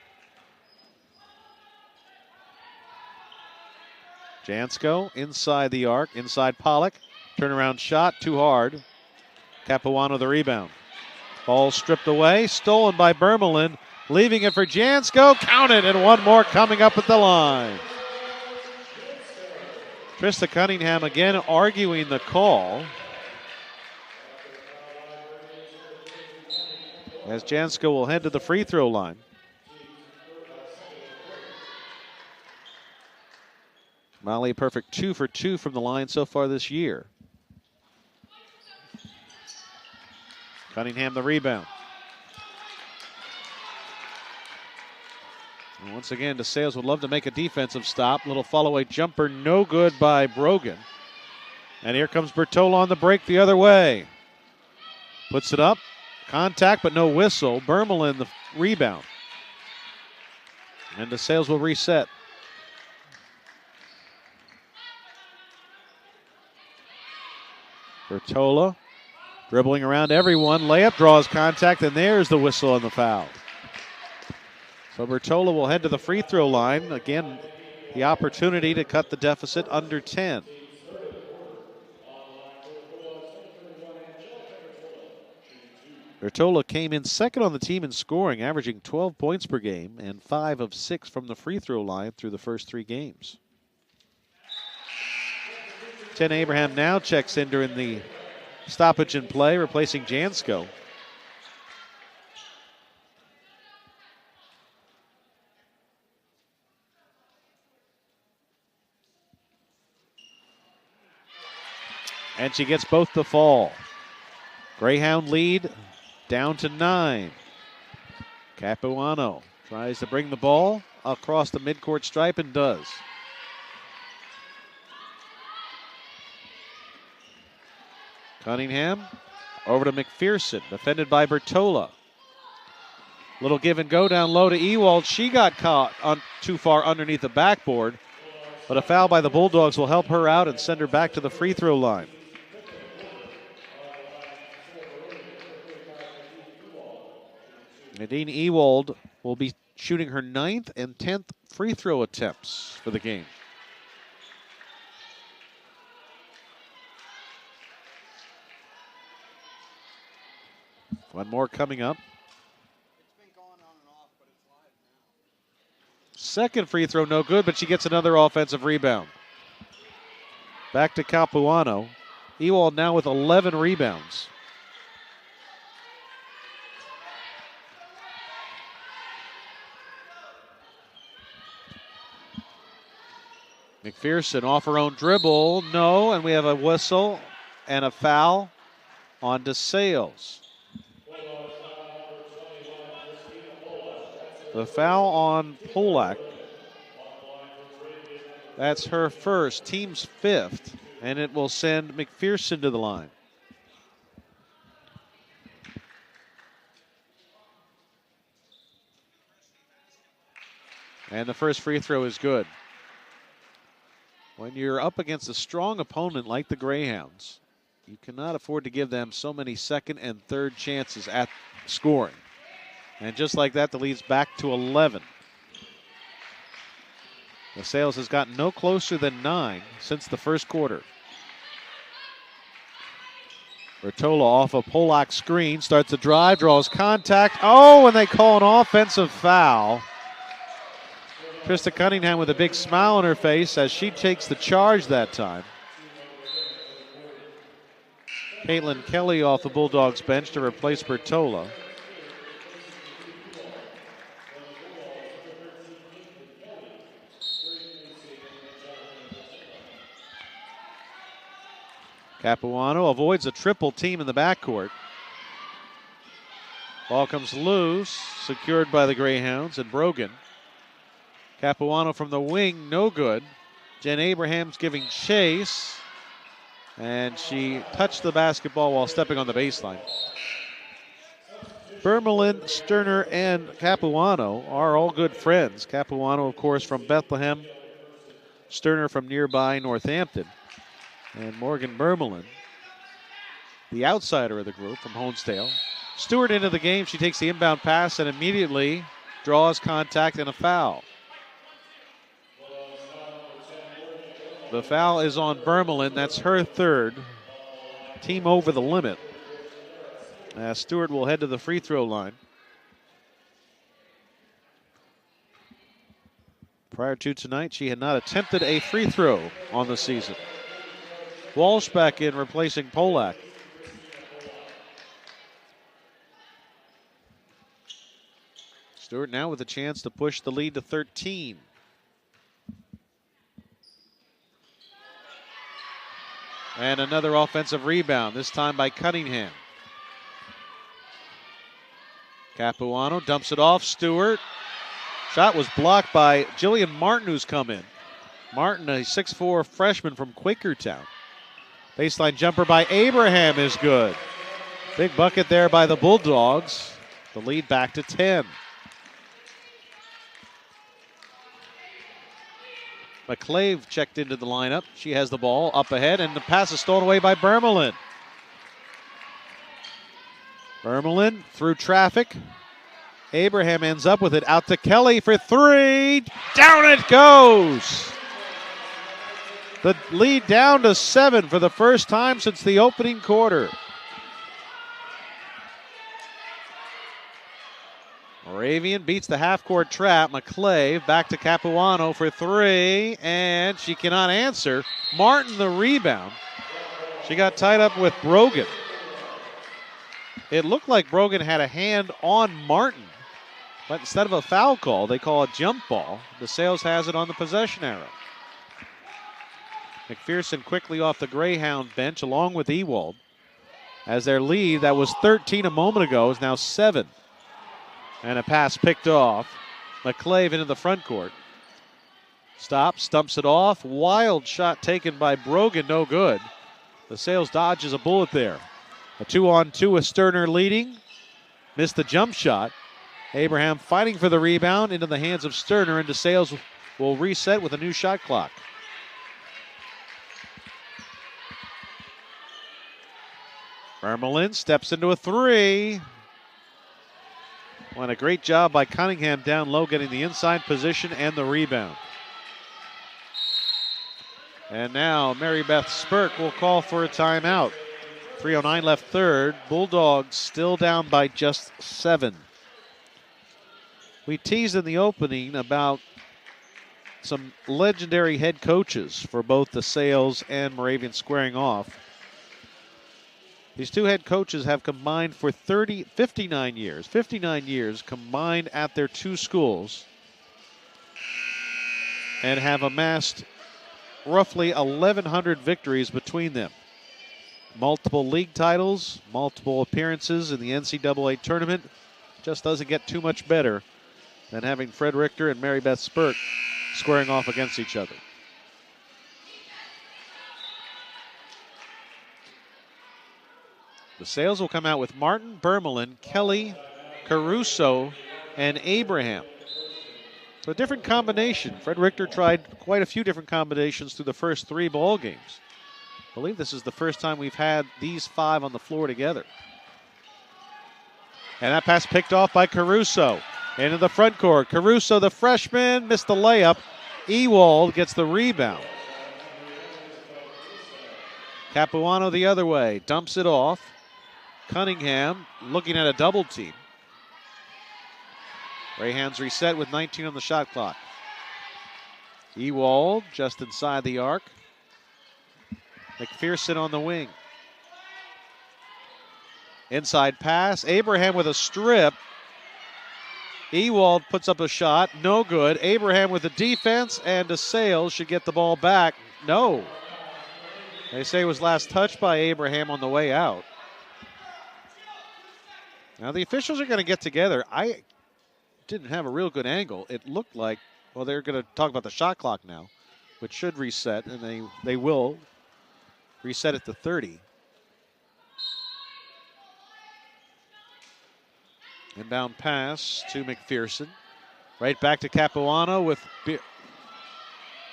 Jansko inside the arc, inside Pollock. Turnaround shot, too hard. Capuano the rebound. Ball stripped away, stolen by Vermelin. Leaving it for Jansko. Counted, and one more coming up at the line. Trista Cunningham again arguing the call. As Jansko will head to the free throw line. Molly perfect 2 for 2 from the line so far this year. Cunningham the rebound. And once again, DeSales would love to make a defensive stop. Little follow-away jumper, no good by Brogan. And here comes Bertola on the break the other way. Puts it up. Contact, but no whistle. Bermelin the rebound. And DeSales will reset. Bertola dribbling around everyone. Layup, draws contact, and there's the whistle and the foul. So Bertola will head to the free throw line. Again, the opportunity to cut the deficit under 10. Bertola came in second on the team in scoring, averaging 12 points per game and 5 of 6 from the free throw line through the first 3 games. Jen Abraham now checks in during the stoppage in play, replacing Jansko. And she gets both to fall. Greyhound lead down to 9. Capuano tries to bring the ball across the midcourt stripe and does. Cunningham over to McPherson, defended by Bertola. Little give and go down low to Ewald. She got caught on too far underneath the backboard, but a foul by the Bulldogs will help her out and send her back to the free throw line. Nadine Ewald will be shooting her 9th and 10th free throw attempts for the game. One more coming up. Second free throw, no good, but she gets another offensive rebound. Back to Capuano. Ewald now with 11 rebounds. McPherson off her own dribble, no, and we have a whistle and a foul on DeSales. The foul on Polak. That's her first, team's 5th, and it will send McPherson to the line. And the first free throw is good. When you're up against a strong opponent like the Greyhounds, you cannot afford to give them so many second and third chances at scoring. And just like that, the lead's back to 11. DeSales has gotten no closer than 9 since the first quarter. Bertola off a Polak screen, starts a drive, draws contact. Oh, and they call an offensive foul. Krista Cunningham with a big smile on her face as she takes the charge that time. Caitlin Kelly off the Bulldogs bench to replace Bertola. Capuano avoids a triple team in the backcourt. Ball comes loose, secured by the Greyhounds, and Brogan. Capuano from the wing, no good. Jen Abraham's giving chase, and she touched the basketball while stepping on the baseline. Bermelin, Sterner, and Capuano are all good friends. Capuano, of course, from Bethlehem. Sterner from nearby Northampton. And Morgan Bermelin, the outsider of the group from Honesdale. Stewart into the game. She takes the inbound pass and immediately draws contact and a foul. The foul is on Bermelin. That's her 3rd. Team over the limit. Stewart will head to the free throw line. Prior to tonight, she had not attempted a free throw on the season. Walsh back in, replacing Polak. Stewart now with a chance to push the lead to 13. And another offensive rebound, this time by Cunningham. Capuano dumps it off. Stewart. Shot was blocked by Jillian Martin, who's come in. Martin, a 6'4 freshman from Quakertown. Baseline jumper by Abraham is good. Big bucket there by the Bulldogs. The lead back to 10. McClave checked into the lineup. She has the ball up ahead, and the pass is stolen away by Bermelin. Bermelin through traffic. Abraham ends up with it out to Kelly for three. Down it goes. The lead down to 7 for the first time since the opening quarter. Moravian beats the half-court trap. McClave back to Capuano for three, and she cannot answer. Martin the rebound. She got tied up with Brogan. It looked like Brogan had a hand on Martin, but instead of a foul call, they call a jump ball. DeSales has it on the possession arrow. McPherson quickly off the Greyhound bench along with Ewald, as their lead that was 13 a moment ago is now 7. And a pass picked off. McClave into the front court. Stops, stumps it off. Wild shot taken by Brogan, no good. DeSales dodges a bullet there. A 2-on-2 with Sterner leading. Missed the jump shot. Abraham fighting for the rebound into the hands of Sterner, and DeSales will reset with a new shot clock. Bermelin steps into a three. And a great job by Cunningham down low, getting the inside position and the rebound. And now Mary Beth Spurk will call for a timeout. 3:09 left third. Bulldogs still down by just 7. We teased in the opening about some legendary head coaches for both DeSales and Moravian squaring off. These two head coaches have combined for 59 years. 59 years combined at their two schools, and have amassed roughly 1,100 victories between them. Multiple league titles, multiple appearances in the NCAA tournament. Just doesn't get too much better than having Fred Richter and Mary Beth Spurk squaring off against each other. DeSales will come out with Martin, Bermelin, Kelly, Caruso, and Abraham. So a different combination. Fred Richter tried quite a few different combinations through the first 3 ball games. I believe this is the first time we've had these 5 on the floor together. And that pass picked off by Caruso. Into the front court. Caruso, the freshman, missed the layup. Ewald gets the rebound. Capuano the other way. Dumps it off. Cunningham looking at a double team. Greyhounds reset with 19 on the shot clock. Ewald just inside the arc. McPherson on the wing. Inside pass. Abraham with a strip. Ewald puts up a shot. No good. Abraham with the defense, and DeSales should get the ball back. No. They say it was last touched by Abraham on the way out. Now the officials are going to get together. I didn't have a real good angle. It looked like, well, they're going to talk about the shot clock now, which should reset, and they will reset it to 30. Inbound pass to McPherson. Right back to Capuano with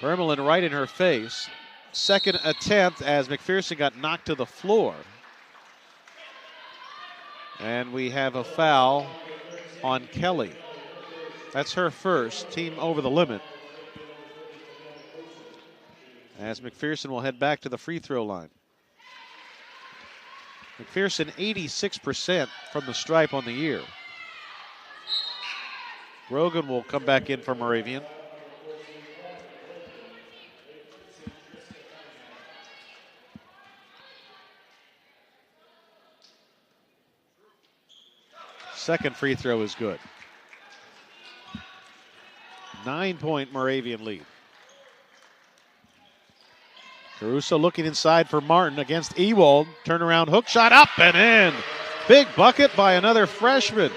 Bermelin right in her face. Second attempt as McPherson got knocked to the floor. And we have a foul on Kelly. That's her first. Team over the limit. As McPherson will head back to the free throw line. McPherson 86% from the stripe on the year. Brogan will come back in for Moravian. Second free throw is good. 9-point Moravian lead. Caruso looking inside for Martin against Ewald. Turnaround hook shot up and in. Big bucket by another freshman.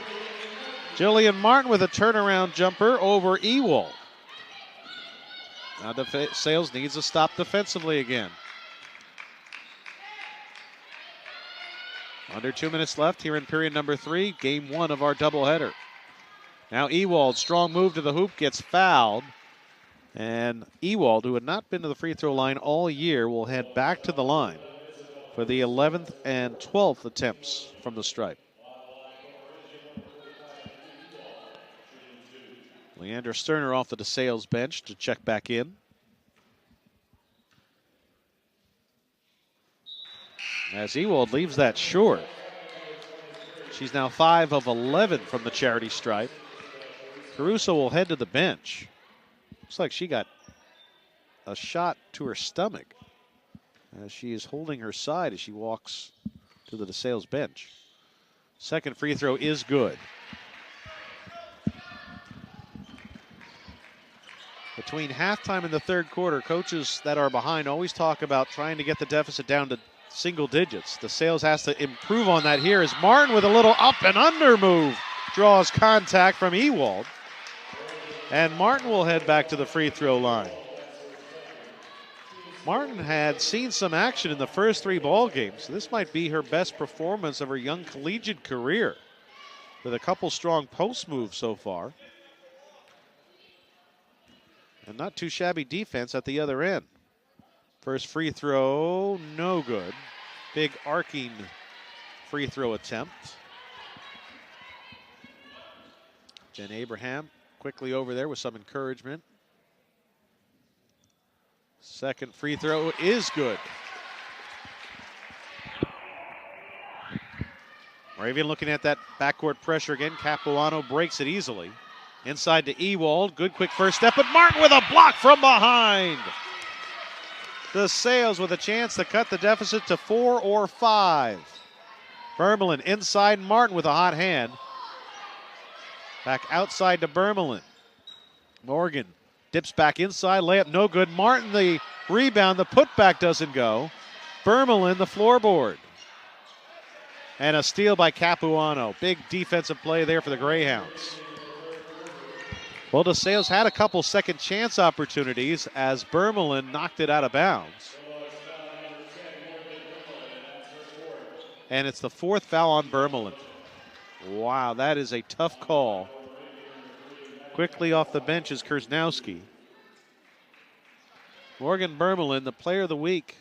Jillian Martin with a turnaround jumper over Ewald. Now DeSales needs a stop defensively again. Under 2 minutes left here in period number 3, game 1 of our doubleheader. Now Ewald, strong move to the hoop, gets fouled. And Ewald, who had not been to the free throw line all year, will head back to the line for the 11th and 12th attempts from the stripe. Leandra Sterner off the DeSales bench to check back in. As Ewald leaves that short. She's now 5 of 11 from the charity stripe. Caruso will head to the bench. Looks like she got a shot to her stomach as she is holding her side as she walks to the DeSales bench. Second free throw is good. Between halftime and the third quarter, coaches that are behind always talk about trying to get the deficit down to single digits. DeSales has to improve on that here as Martin with a little up and under move draws contact from Ewald. And Martin will head back to the free throw line. Martin had seen some action in the first 3 ball games. This might be her best performance of her young collegiate career, with a couple strong post moves so far. And not too shabby defense at the other end. First free throw, no good. Big arcing free throw attempt. Jen Abraham quickly over there with some encouragement. Second free throw is good. Moravian looking at that backcourt pressure again. Capuano breaks it easily. Inside to Ewald. Good quick first step, but Martin with a block from behind. DeSales with a chance to cut the deficit to 4 or 5. Bermelin inside, Martin with a hot hand. Back outside to Bermelin. Morgan dips back inside, layup no good. Martin the rebound, the putback doesn't go. Bermelin the floorboard. And a steal by Capuano. Big defensive play there for the Greyhounds. Well, DeSales had a couple second chance opportunities as Bermelin knocked it out of bounds. And it's the 4th foul on Bermelin. Wow, that is a tough call. Quickly off the bench is Kersnowski. Morgan Bermelin, the player of the week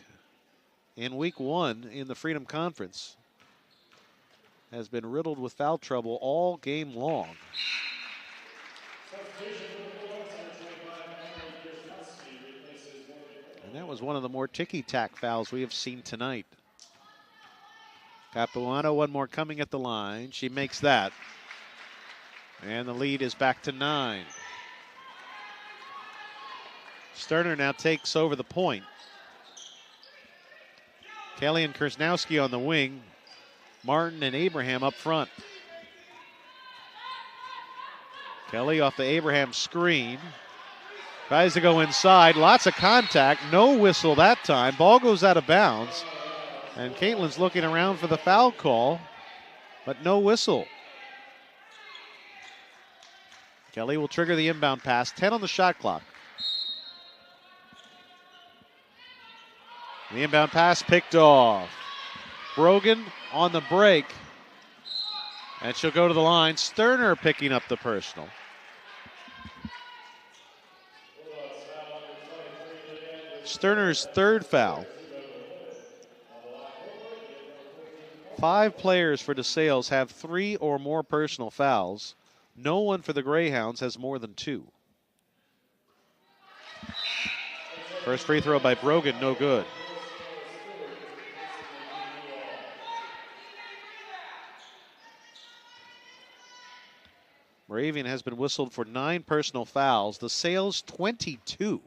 in week 1 in the Freedom Conference, has been riddled with foul trouble all game long. And that was one of the more ticky-tack fouls we have seen tonight. Capuano, one more coming at the line. She makes that. And the lead is back to 9. Sterner now takes over the point. Kelly and Kersnowski on the wing. Martin and Abraham up front. Kelly off the Abraham screen. Tries to go inside. Lots of contact. No whistle that time. Ball goes out of bounds. And Caitlin's looking around for the foul call, but no whistle. Kelly will trigger the inbound pass. 10 on the shot clock. The inbound pass picked off. Brogan on the break. And she'll go to the line. Sterner picking up the personal. Sterner's 3rd foul. 5 players for DeSales have 3 or more personal fouls. No one for the Greyhounds has more than 2. First free throw by Brogan, no good. Moravian has been whistled for 9 personal fouls. DeSales 22.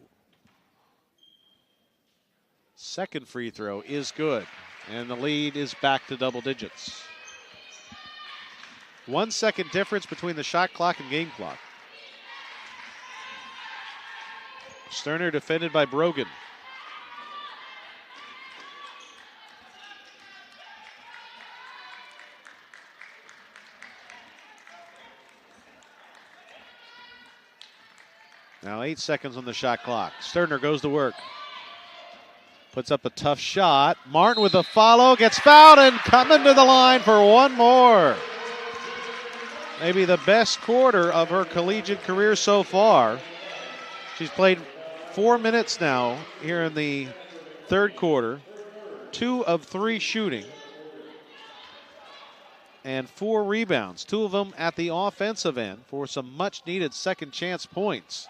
Second free throw is good. And the lead is back to double digits. 1 second difference between the shot clock and game clock. Sterner defended by Brogan. Now 8 seconds on the shot clock. Sterner goes to work. Puts up a tough shot. Martin with a follow, gets fouled and coming to the line for one more. Maybe the best quarter of her collegiate career so far. She's played 4 minutes now here in the third quarter. 2 of 3 shooting. And 4 rebounds, 2 of them at the offensive end for some much needed second chance points.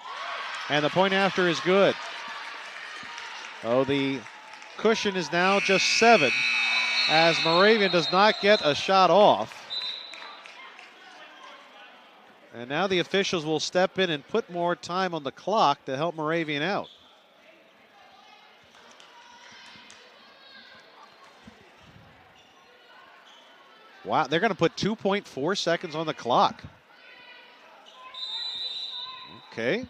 And the point after is good. Oh, the cushion is now just 7 as Moravian does not get a shot off. And now the officials will step in and put more time on the clock to help Moravian out. Wow, they're going to put 2.4 seconds on the clock. Okay.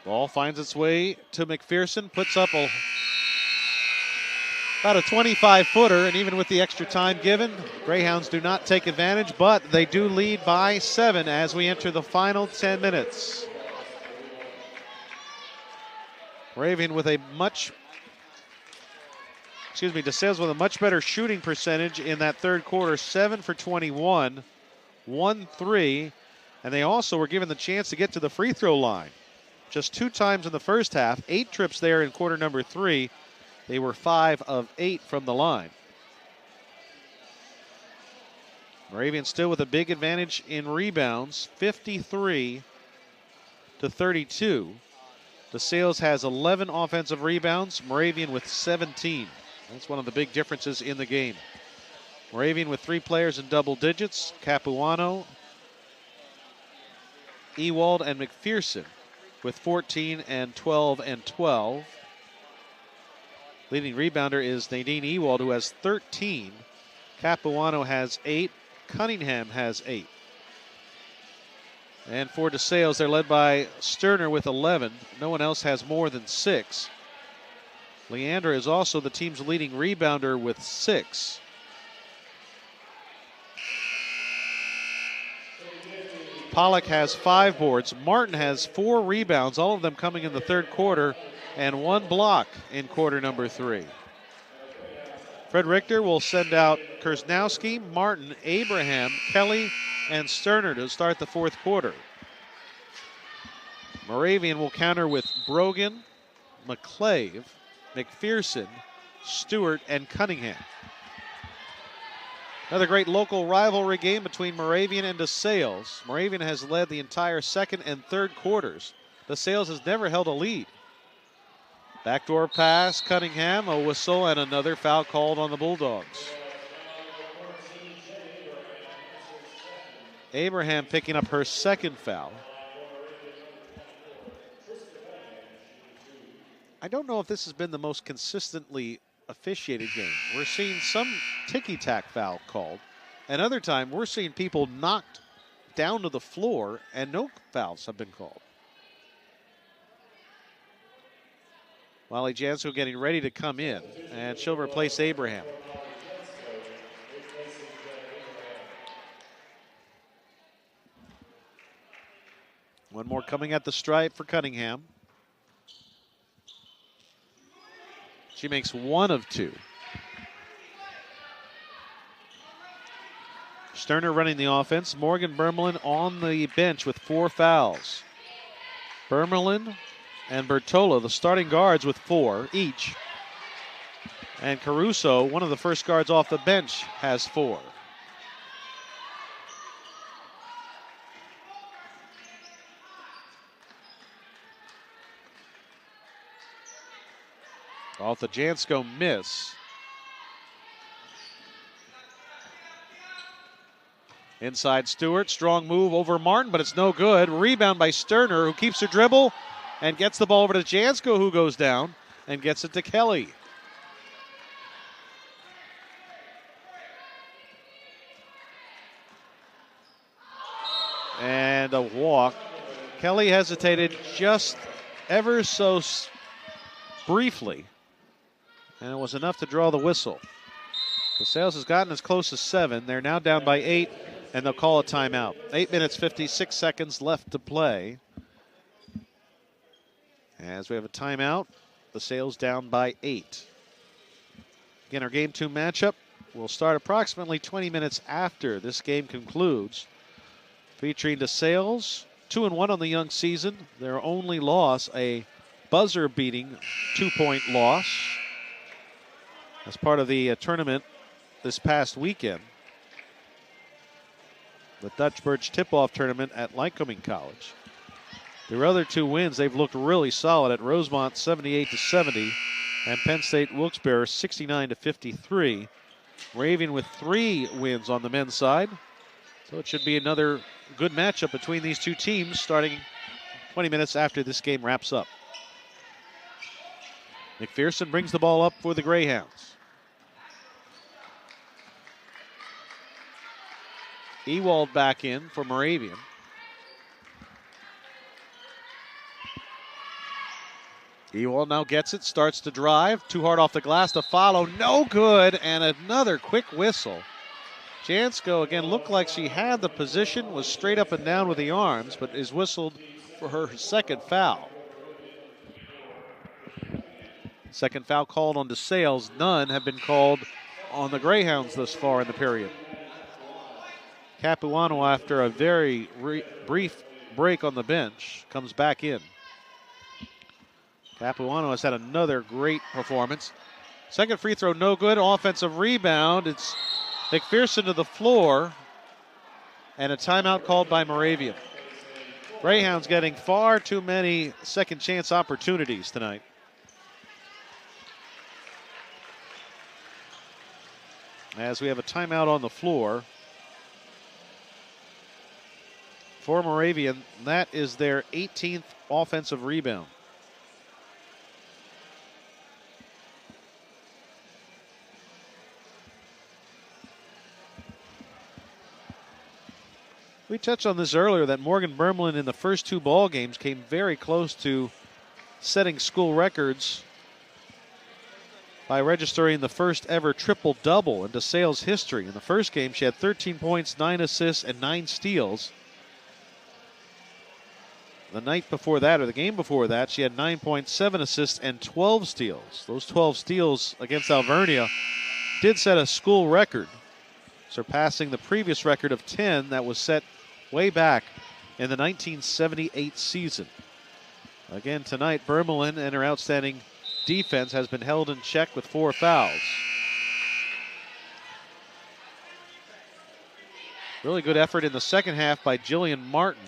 Ball finds its way to McPherson, puts up about a 25-footer, and even with the extra time given, Greyhounds do not take advantage, but they do lead by 7 as we enter the final 10 minutes. Moravian with a DeSales with a much better shooting percentage in that third quarter, 7 for 21, 1-3, and they also were given the chance to get to the free throw line. Just 2 times in the first half, 8 trips there in quarter number 3. They were 5 of 8 from the line. Moravian still with a big advantage in rebounds, 53 to 32. DeSales has 11 offensive rebounds, Moravian with 17. That's one of the big differences in the game. Moravian with 3 players in double digits, Capuano, Ewald, and McPherson with 14 and 12 and 12. Leading rebounder is Nadine Ewald, who has 13. Capuano has 8. Cunningham has 8. And for DeSales, they're led by Sterner with 11. No one else has more than 6. Leandra is also the team's leading rebounder with 6. Pollock has 5 boards. Martin has 4 rebounds, all of them coming in the third quarter, and 1 block in quarter number 3. Fred Richter will send out Kersnowski, Martin, Abraham, Kelly, and Sterner to start the fourth quarter. Moravian will counter with Brogan, McClave, McPherson, Stewart, and Cunningham. Another great local rivalry game between Moravian and DeSales. Moravian has led the entire second and third quarters. DeSales has never held a lead. Backdoor pass, Cunningham, a whistle, and another foul called on the Bulldogs. Abraham picking up her second foul. I don't know if this has been the most consistently officiated game. We're seeing some ticky-tack foul called, and other time we're seeing people knocked down to the floor and no fouls have been called. Molly Jansko getting ready to come in, and she'll replace Abraham. One more coming at the stripe for Cunningham. She makes 1 of 2. Sterner running the offense. Morgan Bermelin on the bench with 4 fouls. Bermelin and Bertola, the starting guards, with 4 each. And Caruso, one of the first guards off the bench, has 4. Off the Jansko miss. Inside Stewart, strong move over Martin, but it's no good. Rebound by Sterner, who keeps her dribble and gets the ball over to Jansko, who goes down and gets it to Kelly. And a walk. Kelly hesitated just ever so briefly, and it was enough to draw the whistle. DeSales has gotten as close as 7. They're now down by 8 and they'll call a timeout. 8 minutes, 56 seconds left to play. As we have a timeout, DeSales down by 8. Again, our Game 2 matchup will start approximately 20 minutes after this game concludes. Featuring DeSales, 2-1 on the young season. Their only loss, a buzzer-beating 2-point loss as part of the tournament this past weekend. The Dutch Birch tip-off tournament at Lycoming College. Their other 2 wins, they've looked really solid at Rosemont 78-70 and Penn State Wilkes-Barre 69-53. Moravian with 3 wins on the men's side. So it should be another good matchup between these 2 teams starting 20 minutes after this game wraps up. McPherson brings the ball up for the Greyhounds. Ewald back in for Moravian. Ewald now gets it, starts to drive. Too hard off the glass to follow. No good, and another quick whistle. Jansko, again, looked like she had the position, was straight up and down with the arms, but is whistled for her second foul. Second foul called on DeSales. None have been called on the Greyhounds thus far in the period. Capuano, after a very brief break on the bench, comes back in. Capuano has had another great performance. Second free throw, no good. Offensive rebound. It's McPherson to the floor. And a timeout called by Moravian. Greyhounds getting far too many second chance opportunities tonight. As we have a timeout on the floor for Moravian, that is their 18th offensive rebound. We touched on this earlier that Morgan Bermelin in the first 2 ball games came very close to setting school records by registering the first ever triple-double in DeSales history. In the first game, she had 13 points, 9 assists, and 9 steals. The night before that, or the game before that, she had 9 points, 7 assists, and 12 steals. Those 12 steals against Alvernia did set a school record, surpassing the previous record of 10 that was set way back in the 1978 season. Again tonight, Bermelin and her outstanding defense has been held in check with 4 fouls. Really good effort in the second half by Jillian Martin.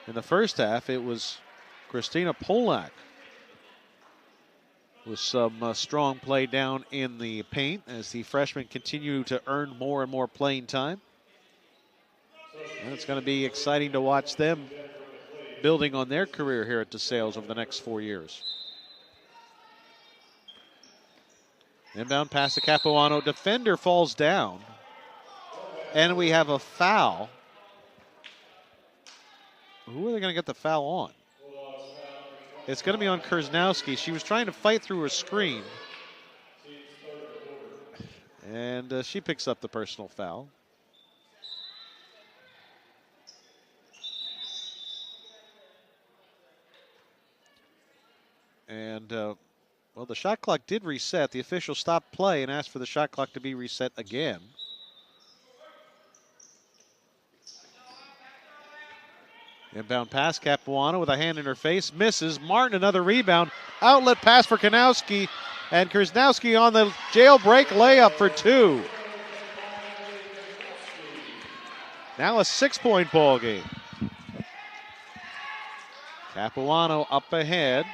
In the first half, it was Christina Polak with some strong play down in the paint as the freshmen continue to earn more and more playing time. And it's going to be exciting to watch them building on their career here at DeSales over the next 4 years. Inbound pass to Capuano. Defender falls down. And we have a foul. Who are they going to get the foul on? It's going to be on Kursnowski. She was trying to fight through her screen. And she picks up the personal foul. And, well, the shot clock did reset. The official stopped play and asked for the shot clock to be reset again. Inbound pass, Capuano with a hand in her face, misses. Martin, another rebound. Outlet pass for Kanowski, and Kursnowski on the jailbreak layup for 2. Now a 6-point ball game. Capuano up ahead.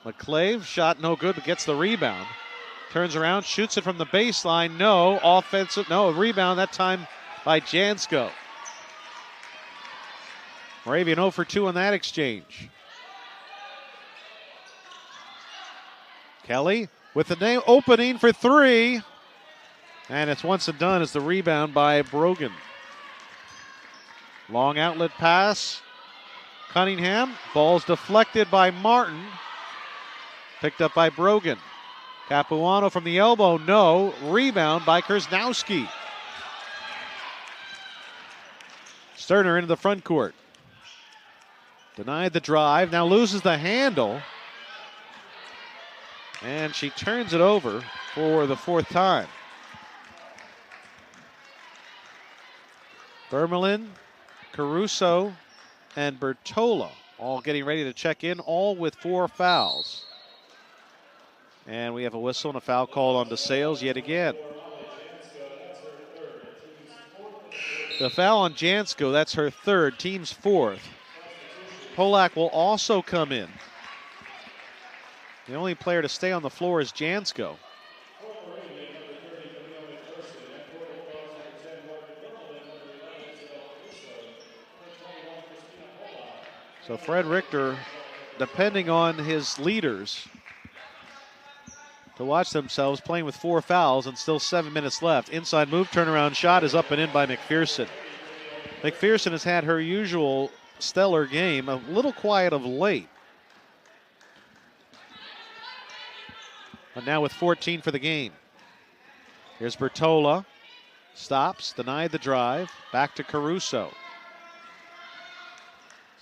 McClave, shot no good, but gets the rebound. Turns around, shoots it from the baseline. No, offensive, no, rebound that time by Jansko. Moravian 0 for 2 on that exchange. Kelly with the opening for 3. And it's once and done as the rebound by Brogan. Long outlet pass. Cunningham. Ball's deflected by Martin. Picked up by Brogan. Capuano from the elbow. No. Rebound by Kursnowski. Sterner into the front court. Denied the drive, now loses the handle. And she turns it over for the 4th time. Bermelin, Caruso, and Bertola all getting ready to check in, all with 4 fouls. And we have a whistle and a foul called on DeSales yet again. The foul on Jansko, that's her 3rd, team's 4th. Polak will also come in. The only player to stay on the floor is Jansko. So Fred Richter, depending on his leaders, to watch themselves playing with 4 fouls and still 7 minutes left. Inside move, turnaround shot is up and in by McPherson. McPherson has had her usual stellar game, a little quiet of late. But now with 14 for the game. Here's Bertola. Stops, denied the drive. Back to Caruso.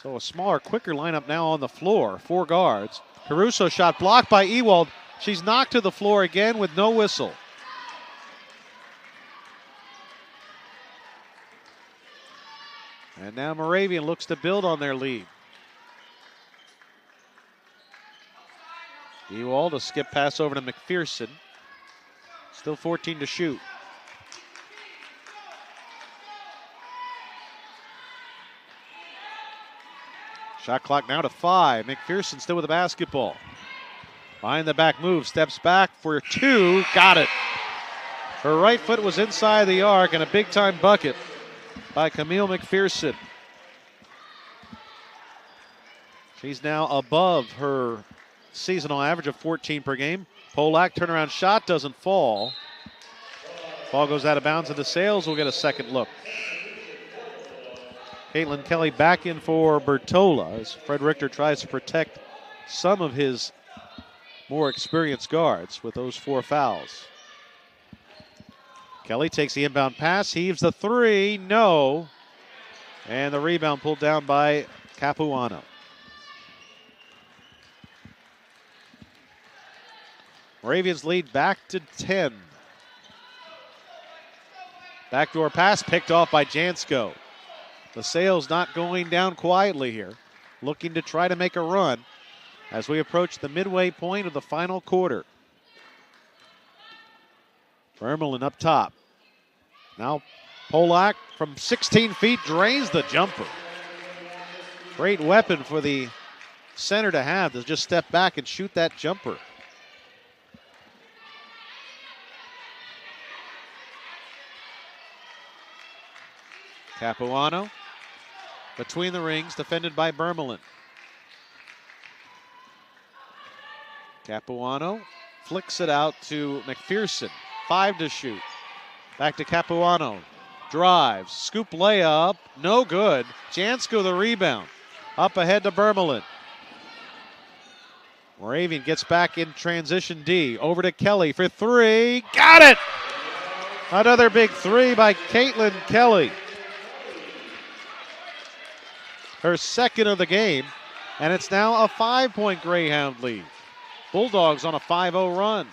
So a smaller, quicker lineup now on the floor. 4 guards. Caruso shot blocked by Ewald. She's knocked to the floor again with no whistle. And now Moravian looks to build on their lead. Ewald, a skip pass over to McPherson. Still 14 to shoot. Shot clock now to 5. McPherson still with the basketball. Behind the back move, steps back for 2, got it. Her right foot was inside the arc, and a big time bucket by Camille McPherson. She's now above her seasonal average of 14 per game. Polak turnaround shot doesn't fall. Ball goes out of bounds, and DeSales will get a second look. Caitlin Kelly back in for Bertola as Fred Richter tries to protect some of his more experienced guards with those 4 fouls. Kelly takes the inbound pass, heaves the 3, no. And the rebound pulled down by Capuano. Moravians lead back to 10. Backdoor pass picked off by Jansko. DeSales not going down quietly here, looking to try to make a run as we approach the midway point of the final quarter. Vermelin up top. Now Polak from 16 feet drains the jumper. Great weapon for the center to have, to just step back and shoot that jumper. Capuano between the rings, defended by Vermelin. Capuano flicks it out to McPherson. 5 to shoot. Back to Capuano. Drives. Scoop layup. No good. Jansko the rebound. Up ahead to Vermelin. Moravian gets back in transition D. Over to Kelly for 3. Got it! Another big 3 by Caitlin Kelly. Her second of the game, and it's now a 5-point Greyhound lead. Bulldogs on a 5-0 run.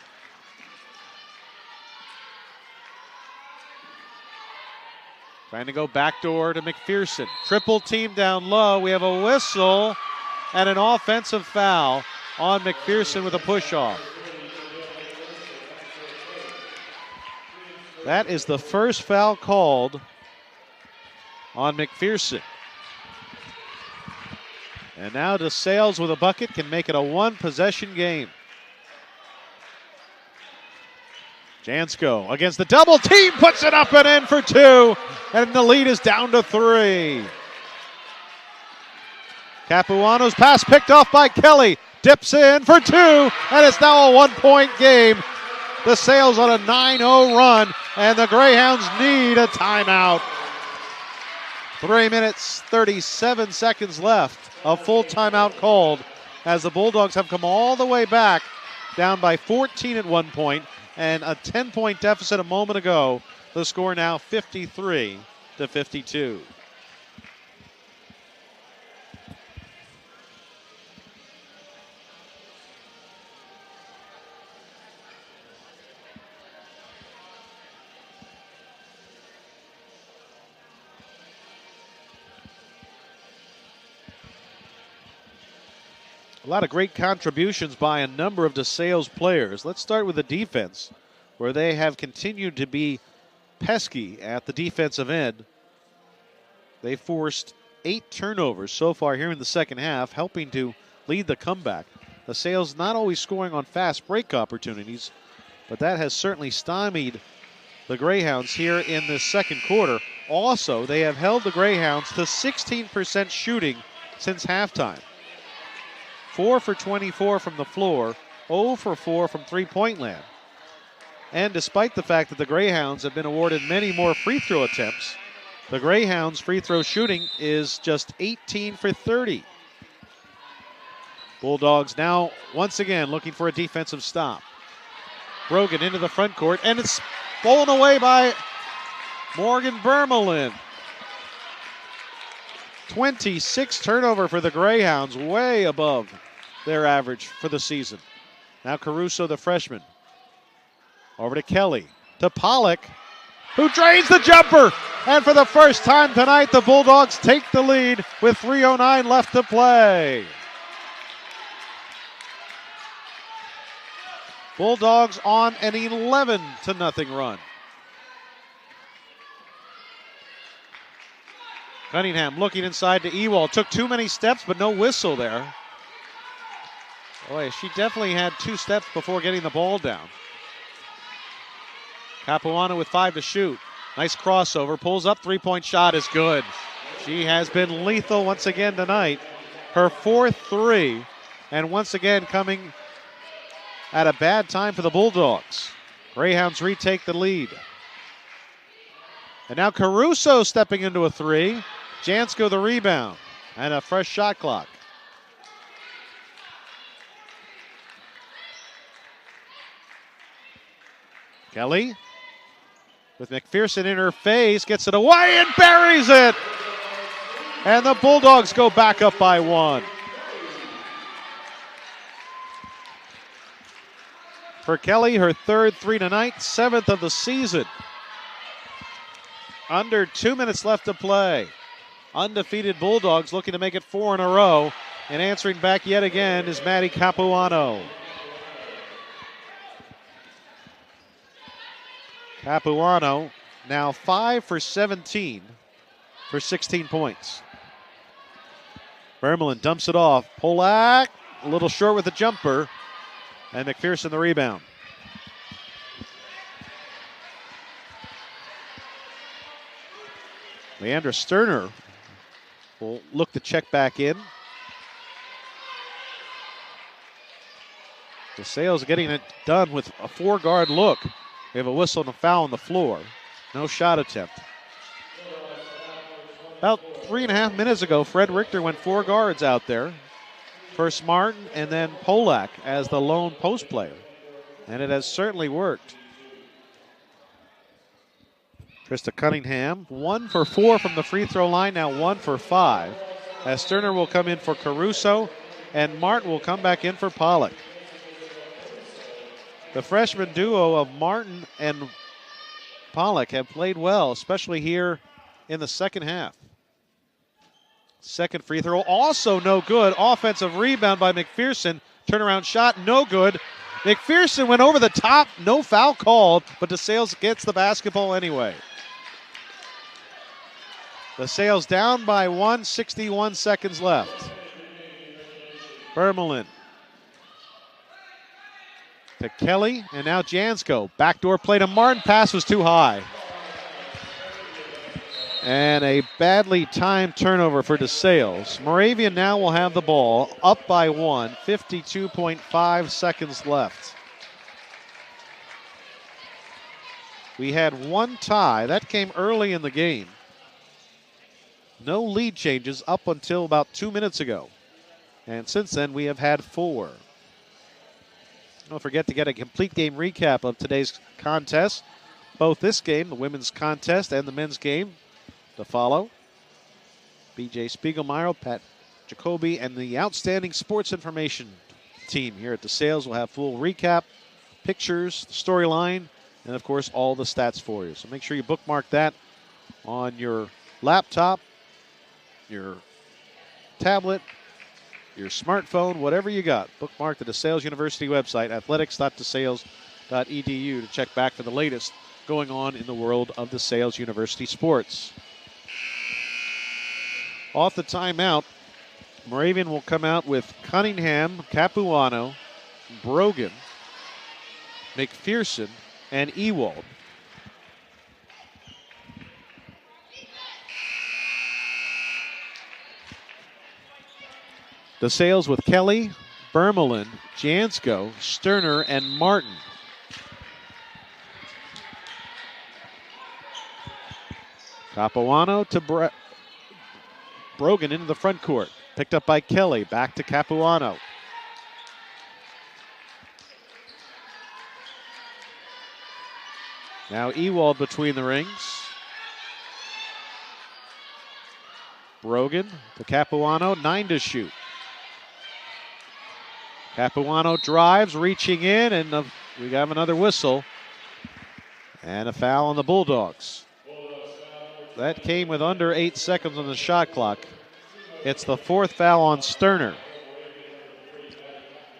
Trying to go backdoor to McPherson. Triple team down low. We have a whistle and an offensive foul on McPherson with a push-off. That is the first foul called on McPherson. And now DeSales with a bucket can make it a 1-possession game. Jansko against the double team, puts it up and in for 2, and the lead is down to 3. Capuano's pass picked off by Kelly, dips in for 2, and it's now a 1-point game. DeSales on a 9-0 run, and the Greyhounds need a timeout. 3 minutes, 37 seconds left. A full timeout called as the Bulldogs have come all the way back, down by 14 at one point, and a 10-point deficit a moment ago. The score now 53 to 52. A lot of great contributions by a number of DeSales players. Let's start with the defense, where they have continued to be pesky at the defensive end. They forced 8 turnovers so far here in the second half, helping to lead the comeback. DeSales not always scoring on fast break opportunities, but that has certainly stymied the Greyhounds here in the second quarter. Also, they have held the Greyhounds to 16% shooting since halftime. 4 for 24 from the floor, 0 for 4 from three-point land. And despite the fact that the Greyhounds have been awarded many more free throw attempts, the Greyhounds' free throw shooting is just 18 for 30. Bulldogs now once again looking for a defensive stop. Brogan into the front court, and it's stolen away by Morgan Bermelin. 26 turnover for the Greyhounds, way above their average for the season. Now Caruso, the freshman. Over to Kelly, to Pollock, who drains the jumper. And for the first time tonight, the Bulldogs take the lead with 3:09 left to play. Bulldogs on an 11-0 run. Cunningham looking inside to Ewald. Took too many steps, but no whistle there. Boy, she definitely had 2 steps before getting the ball down. Capuano with 5 to shoot. Nice crossover. Pulls up. 3-point shot is good. She has been lethal once again tonight. Her 4th 3. And once again coming at a bad time for the Bulldogs. Greyhounds retake the lead. And now Caruso stepping into a 3. Jansko the rebound. And a fresh shot clock. Kelly with McPherson in her face, gets it away and buries it. And the Bulldogs go back up by 1. For Kelly, her 3rd 3 tonight, 7th of the season. Under 2 minutes left to play. Undefeated Bulldogs looking to make it 4 in a row. And answering back yet again is Maddie Capuano. Capuano now 5 for 17 for 16 points. Bermelin dumps it off. Polak a little short with the jumper. And McPherson the rebound. Leandra Sterner will look to check back in. DeSales getting it done with a 4-guard look. We have a whistle and a foul on the floor. No shot attempt. About 3.5 minutes ago, Fred Richter went 4 guards out there. First Martin and then Polak as the lone post player. And it has certainly worked. Trista Cunningham, 1 for 4 from the free throw line, now 1 for 5. As Sterner will come in for Caruso and Martin will come back in for Pollock. The freshman duo of Martin and Pollock have played well, especially here in the second half. Second free throw, also no good. Offensive rebound by McPherson. Turnaround shot, no good. McPherson went over the top, no foul called, but DeSales gets the basketball anyway. DeSales down by 1, 61 seconds left. Bermelin to Kelly, and now Jansko. Backdoor play to Martin, pass was too high. And a badly timed turnover for DeSales. Moravian now will have the ball, up by 1, 52.5 seconds left. We had 1 tie, that came early in the game. No lead changes up until about 2 minutes ago. And since then we have had 4. Don't forget to get a complete game recap of today's contest. Both this game, the women's contest, and the men's game to follow. BJ Spiegelmeier, Pat Jacoby, and the outstanding sports information team here at DeSales will have full recap, pictures, storyline, and of course all the stats for you. So make sure you bookmark that on your laptop, your tablet, your smartphone, whatever you got. Bookmark the DeSales University website, athletics.desales.edu, to check back for the latest going on in the world of DeSales University sports. Off the timeout, Moravian will come out with Cunningham, Capuano, Brogan, McPherson, and Ewald. DeSales with Kelly, Bermelin, Jansko, Sterner, and Martin. Capuano to Brogan into the front court. Picked up by Kelly. Back to Capuano. Now Ewald between the rings. Brogan to Capuano. 9 to shoot. Capuano drives, reaching in, and we have another whistle. And a foul on the Bulldogs. That came with under 8 seconds on the shot clock. It's the 4th foul on Sterner.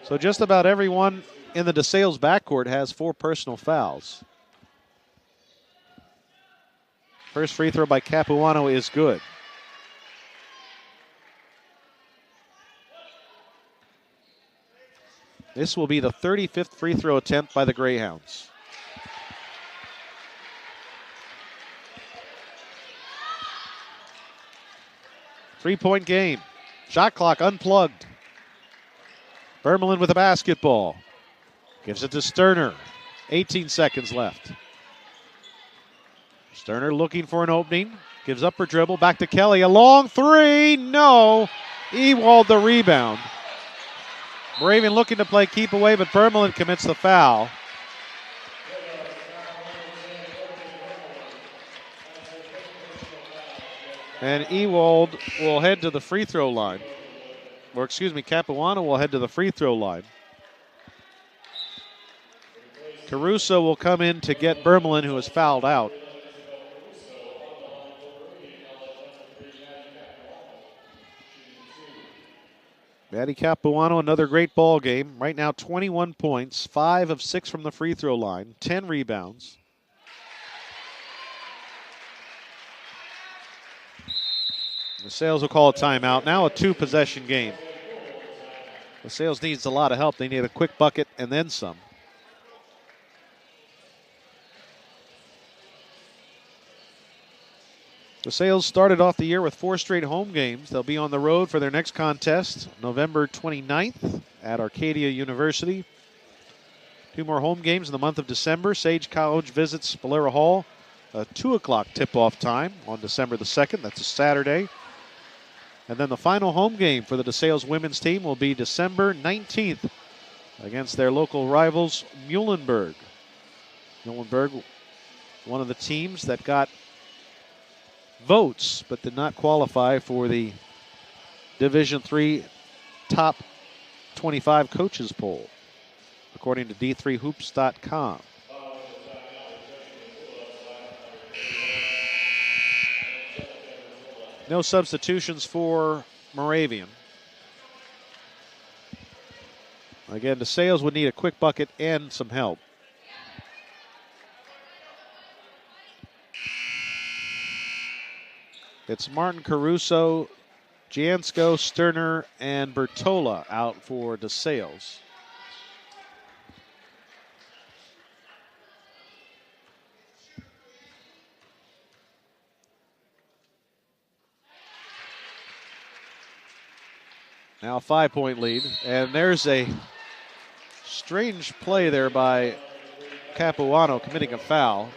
So just about everyone in the DeSales backcourt has 4 personal fouls. First free throw by Capuano is good. This will be the 35th free throw attempt by the Greyhounds. Three-point game. Shot clock unplugged. Bermelin with a basketball. Gives it to Sterner. 18 seconds left. Sterner looking for an opening. Gives up her dribble. Back to Kelly. A long three. No. Ewald the rebound. Moravian looking to play keep away, but Bermelin commits the foul. And Ewald will head to the free throw line. Or excuse me, Capuano will head to the free throw line. Caruso will come in to get Bermelin, who is fouled out. Maddie Capuano, another great ball game. Right now 21 points, 5 of 6 from the free throw line, 10 rebounds. DeSales will call a timeout. Now a 2-possession game. DeSales needs a lot of help. They need a quick bucket and then some. DeSales started off the year with 4 straight home games. They'll be on the road for their next contest, November 29th at Arcadia University. 2 more home games in the month of December. Sage College visits Bolera Hall. A 2 o'clock tip-off time on December the 2nd. That's a Saturday. And then the final home game for the DeSales women's team will be December 19th against their local rivals, Muhlenberg. Muhlenberg, one of the teams that got votes but did not qualify for the Division III top 25 coaches poll, according to D3Hoops.com. No substitutions for Moravian. Again, DeSales would need a quick bucket and some help. It's Martin, Caruso, Jansko, Sterner, and Bertola out for DeSales. Now a 5-point lead, and there's a strange play there by Capuano committing a foul.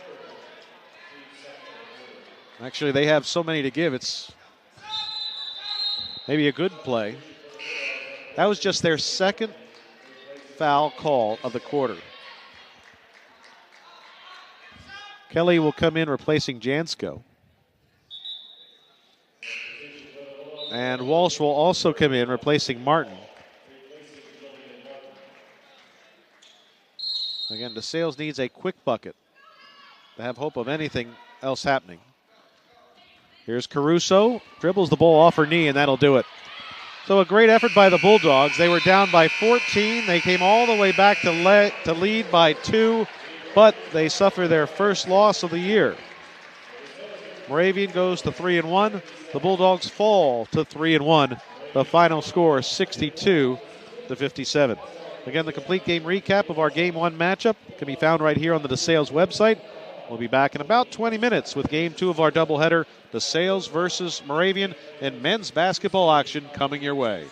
Actually, they have so many to give, it's maybe a good play. That was just their second foul call of the quarter. Kelly will come in replacing Jansko. And Walsh will also come in replacing Martin. Again, DeSales needs a quick bucket to have hope of anything else happening. Here's Caruso, dribbles the ball off her knee, and that'll do it. So a great effort by the Bulldogs. They were down by 14. They came all the way back to lead by 2, but they suffer their first loss of the year. Moravian goes to 3-1. The Bulldogs fall to 3-1. The final score 62-57. Again, the complete game recap of our Game 1 matchup can be found right here on the DeSales website. We'll be back in about 20 minutes with Game 2 of our doubleheader, DeSales versus Moravian, and men's basketball action coming your way.